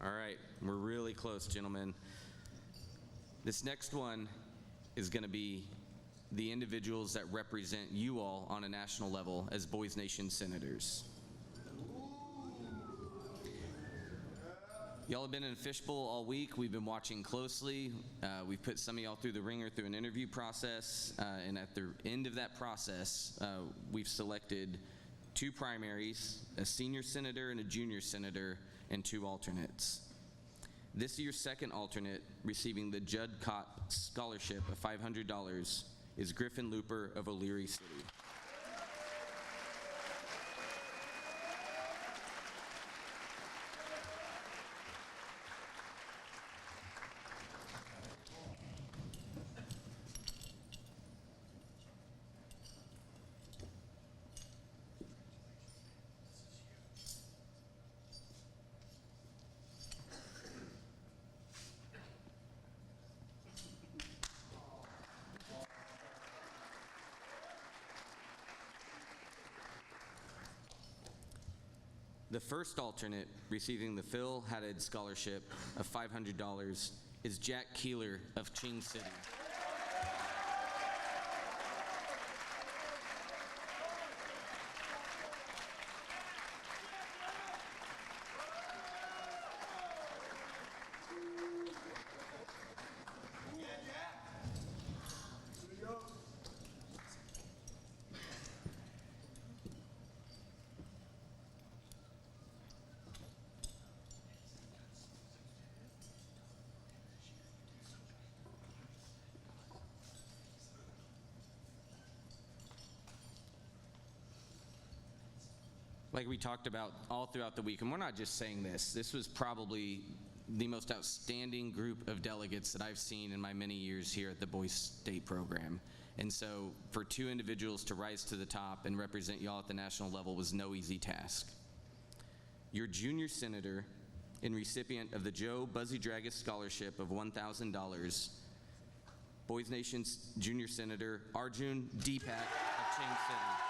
All right, we're really close, gentlemen. This next one is going to be the individuals that represent you all on a national level as Boys Nation Senators. Y'all have been in a fishbowl all week. We've been watching closely. We've put some of y'all through the ringer through an interview process, and at the end of that process, we've selected 2 primaries, a senior senator and a junior senator, and 2 alternates. This year's second alternate receiving the Judd Cott Scholarship of $500 is Griffin Looper of O'Leary City. The first alternate receiving the Phil Haddad Scholarship of $500 is Jack Keeler of Ching City. Like we talked about all throughout the week, and we're not just saying this, this was probably the most outstanding group of delegates that I've seen in my many years here at the Boys State program. And so for 2 individuals to rise to the top and represent y'all at the national level was no easy task. Your junior senator and recipient of the Joe Buzzy Dragus Scholarship of $1,000, Boys Nation's junior senator Arjun Deepak of Ching City.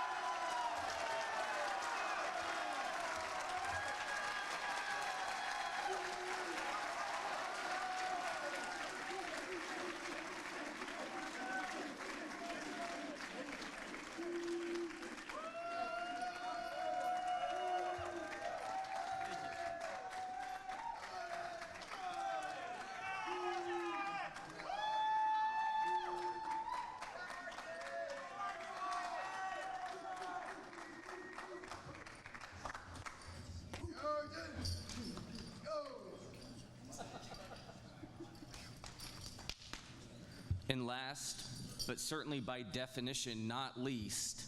And last, but certainly by definition not least,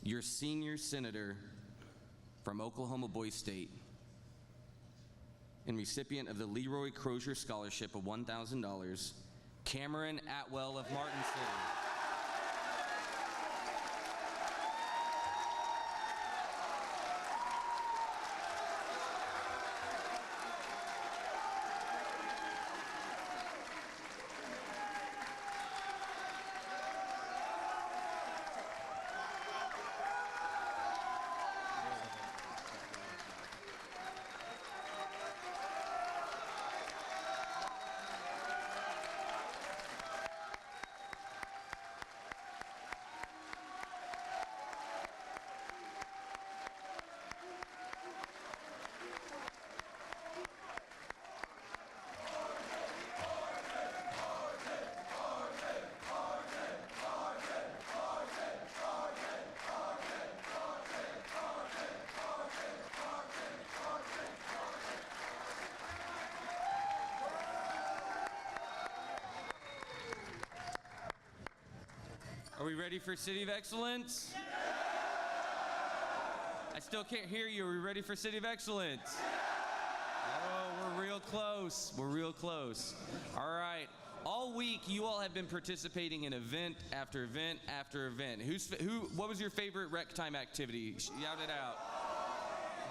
your senior senator from Oklahoma Boys State and recipient of the Leroy Crozier Scholarship of $1,000, Cameron Atwell of Martin City. Are we ready for City of Excellence? I still can't hear you. Are we ready for City of Excellence? Oh, we're real close. We're real close. All right. All week, you all have been participating in event after event after event. What was your favorite rec time activity? Shout it out.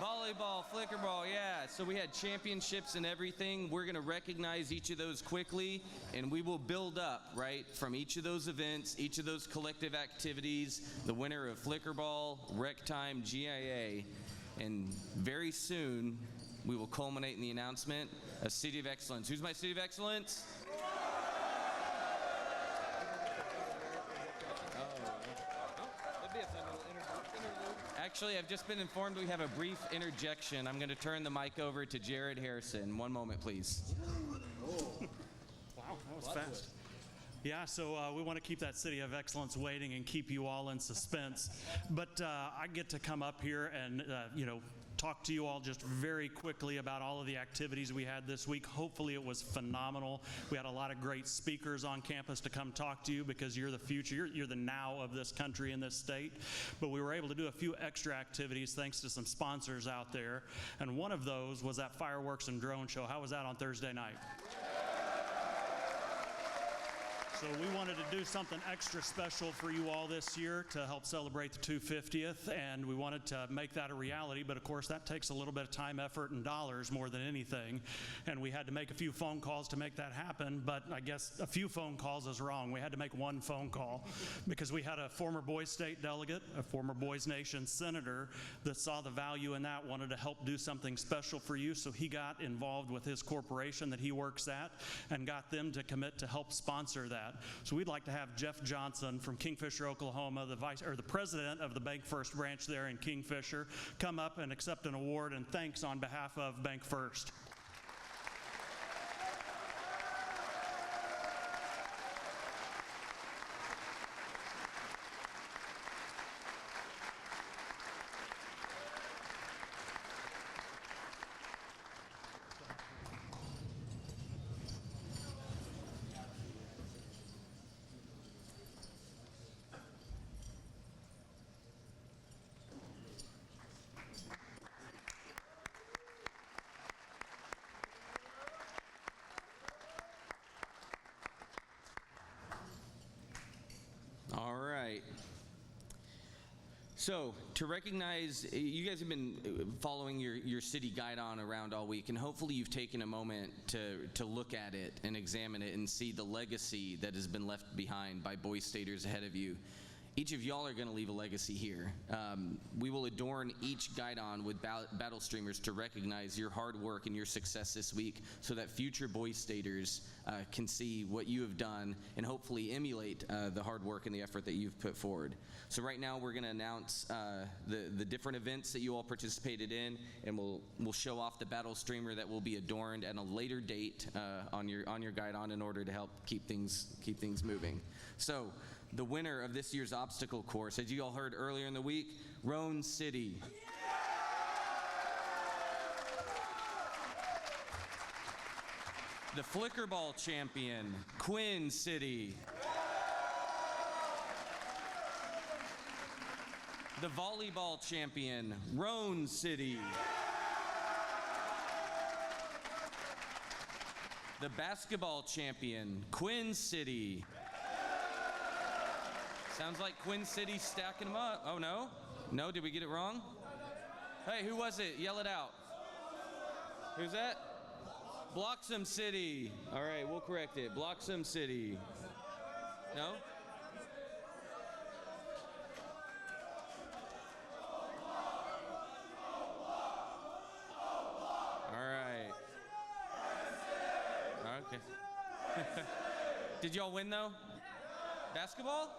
Volleyball, flickerball, yeah. So we had championships and everything. We're going to recognize each of those quickly, and we will build up, right, from each of those events, each of those collective activities, the winner of flickerball, rec time, GIA, and very soon we will culminate in the announcement of City of Excellence. Who's my City of Excellence? Actually, I've just been informed we have a brief interjection. I'm going to turn the mic over to Jared Harrison. One moment, please. Wow, that was fast. Yeah, so we want to keep that City of Excellence waiting and keep you all in suspense. But I get to come up here and, talk to you all just very quickly about all of the activities we had this week. Hopefully it was phenomenal. We had a lot of great speakers on campus to come talk to you because you're the future, you're the now of this country and this state. But we were able to do a few extra activities thanks to some sponsors out there. And one of those was that fireworks and drone show. How was that on Thursday night? So we wanted to do something extra special for you all this year to help celebrate the 250th, and we wanted to make that a reality, but of course that takes a little bit of time, effort, and dollars more than anything, and we had to make a few phone calls to make that happen, but I guess a few phone calls is wrong. We had to make one phone call because we had a former Boys State delegate, a former Boys Nation senator that saw the value in that, wanted to help do something special for you, so he got involved with his corporation that he works at and got them to commit to help sponsor that. So we'd like to have Jeff Johnson from Kingfisher, Oklahoma, the president of the Bank First branch there in Kingfisher, come up and accept an award and thanks on behalf of Bank First. All right. So, to recognize, you guys have been following your city guidon around all week, and hopefully you've taken a moment to look at it and examine it and see the legacy that has been left behind by Boys Staters ahead of you. Each of y'all are going to leave a legacy here. We will adorn each guidon with battle streamers to recognize your hard work and your success this week so that future Boys Staters can see what you have done and hopefully emulate the hard work and the effort that you've put forward. So right now we're going to announce the different events that you all participated in, and we'll show off the battle streamer that will be adorned at a later date on your guidon in order to help keep things moving. So, the winner of this year's obstacle course, as you all heard earlier in the week, Roan City. The flickerball champion, Quinn City. The volleyball champion, Roan City. The basketball champion, Quinn City. Sounds like Quinn City stacking them up. Oh, no? No? Did we get it wrong? Hey, who was it? Yell it out. Who's that? Bloxham City. All right, we'll correct it. Bloxham City. No? All right. Okay. Did y'all win, though? Basketball?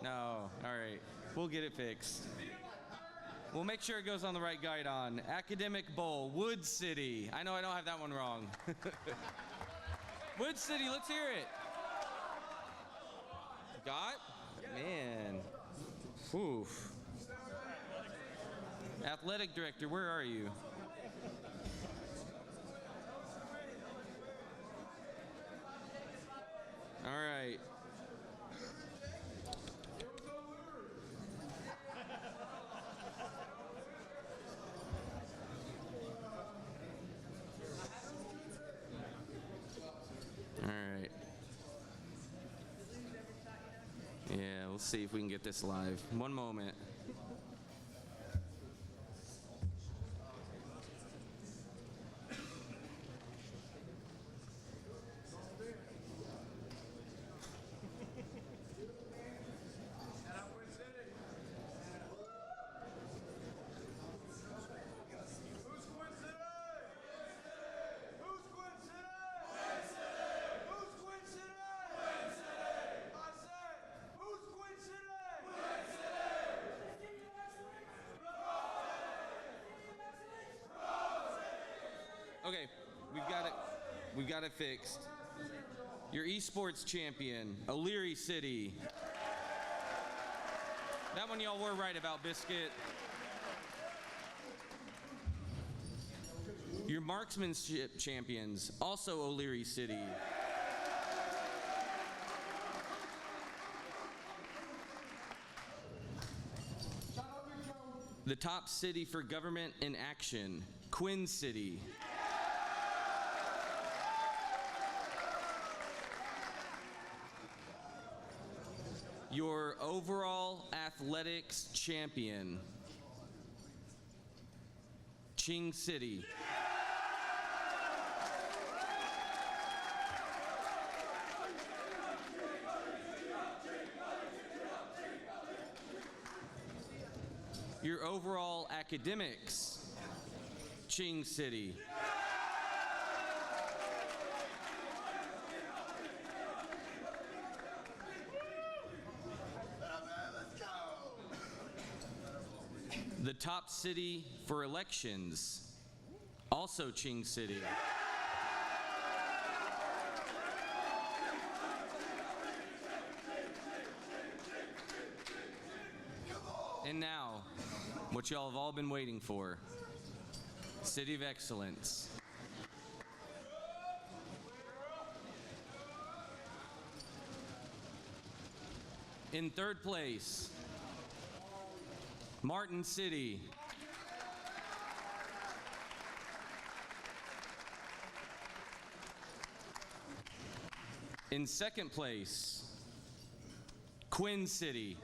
No. All right. We'll get it fixed. We'll make sure it goes on the right guidon. Academic Bowl, Wood City. I know I don't have that one wrong. Wood City, let's hear it. Got? Man. Oof. Athletic Director, where are you? All right. All right. Yeah, we'll see if we can get this live. One moment. We've got it fixed. Your esports champion, O'Leary City. That one y'all were right about, Biscuit. Your marksmanship champions, also O'Leary City. The top city for government in action, Quinn City. Your overall athletics champion, Ching City. Your overall academics, Ching City. The top city for elections, also Ching City. And now, what y'all have all been waiting for, City of Excellence. In third place, Martin City. In second place, Quinn City.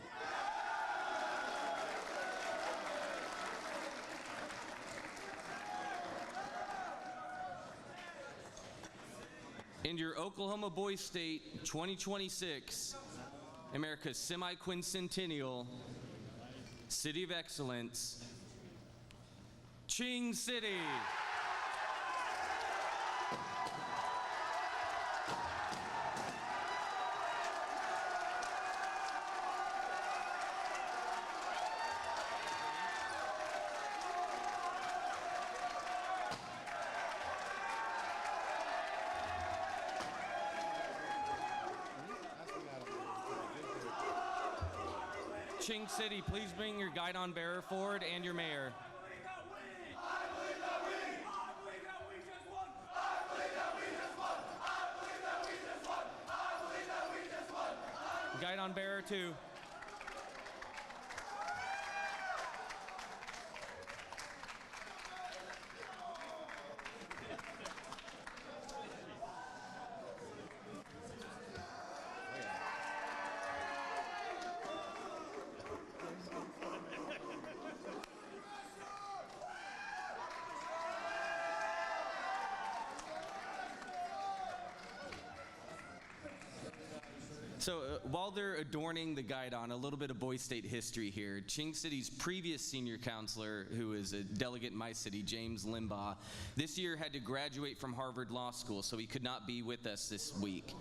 And your Oklahoma Boys State 2026, America's semi-quincentennial City of Excellence, Ching City. Ching City, please bring your guidon bearer forward and your mayor. Guidon bearer 2. So while they're adorning the guidon, a little bit of Boys State history here. Ching City's previous senior counselor, who is a delegate in my city, James Limbaugh, this year had to graduate from Harvard Law School, so he could not be with us this week.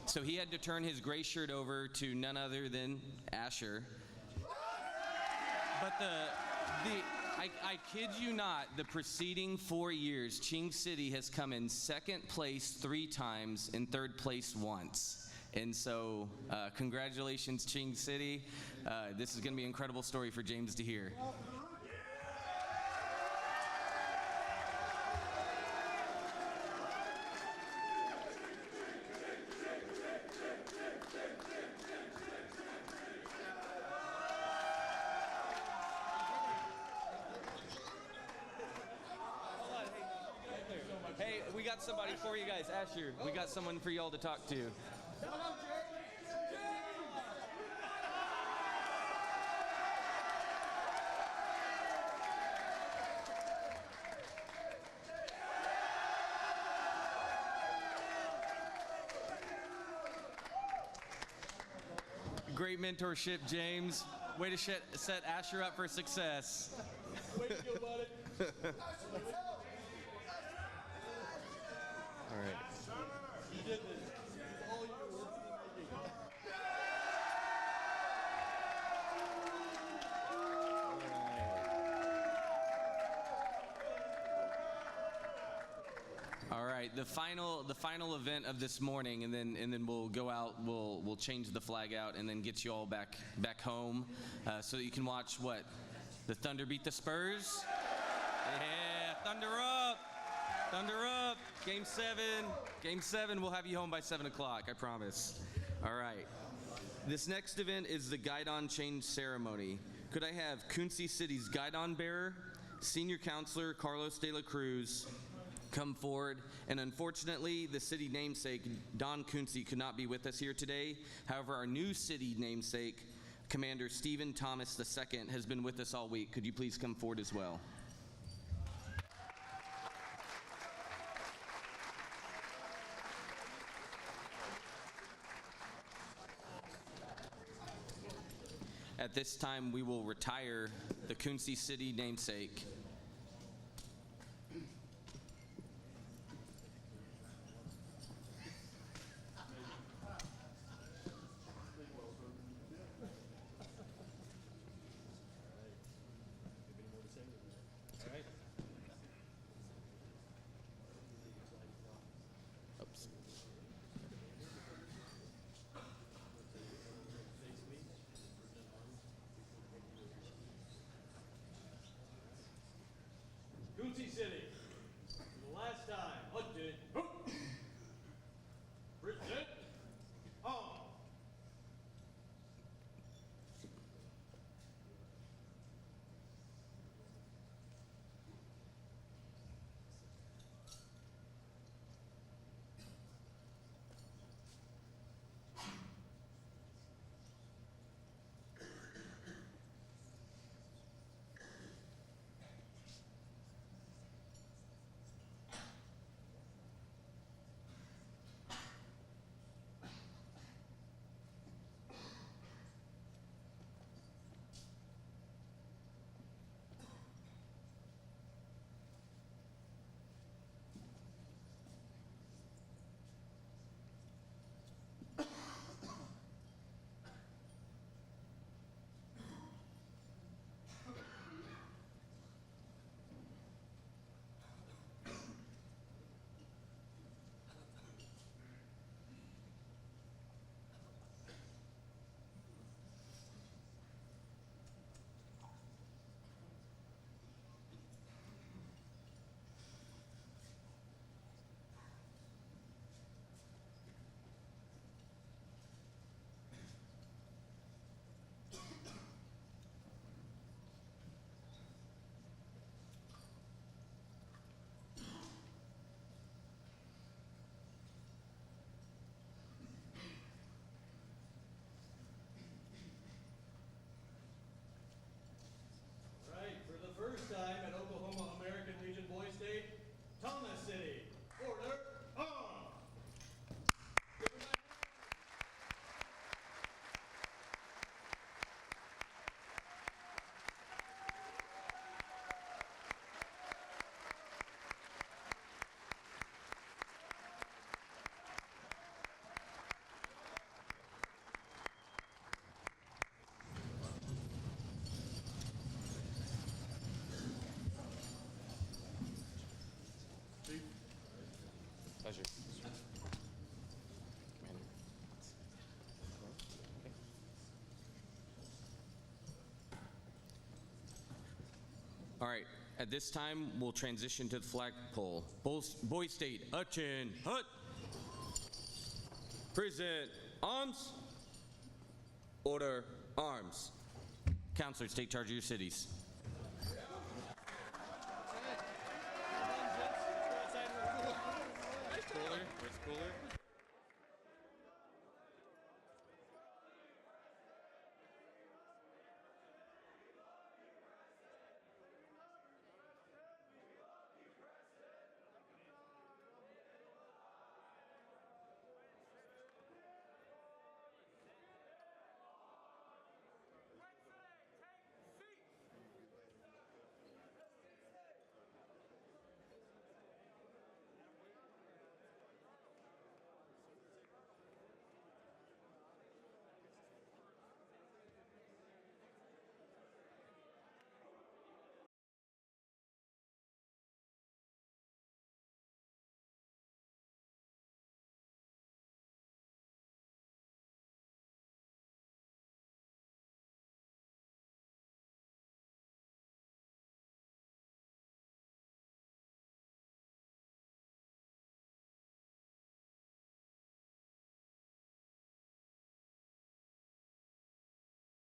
So he had to turn his gray shirt over to none other than Asher. But I kid you not, the preceding 4 years, Ching City has come in second place 3 times and third place once. And so, congratulations, Ching City. This is going to be an incredible story for James to hear. Hey, we got somebody for you guys. Asher, we got someone for y'all to talk to. Great mentorship, James. Way to set Asher up for success. Way to go, buddy. All right. You did this. All you were. All right. right, the final event of this morning, and then we'll go out. We'll change the flag out, and then get you all back home, so that you can watch what, the Thunder beat the Spurs. Yeah, Thunder up, Thunder up. Game 7. We'll have you home by 7 o'clock. I promise. All right. This next event is the Guidon Change Ceremony. Could I have Quincy City's Guidon bearer, Senior Counselor Carlos de la Cruz, come forward? And unfortunately, the city namesake, Don Quincy, could not be with us here today. However, our new city namesake, Commander Stephen Thomas II, has been with us all week. Could you please come forward as well? At this time, we will retire the Quincy City namesake. Quincy City, for the last time, hunted, present, on. First time at Oklahoma American Legion Boy State, Thomas City. Order, on! Pleasure. All right, at this time, we'll transition to the flagpole. Boy State, attention, hut. Present, arms. Order, arms. Counselors, take charge of your cities. Where's Cooler?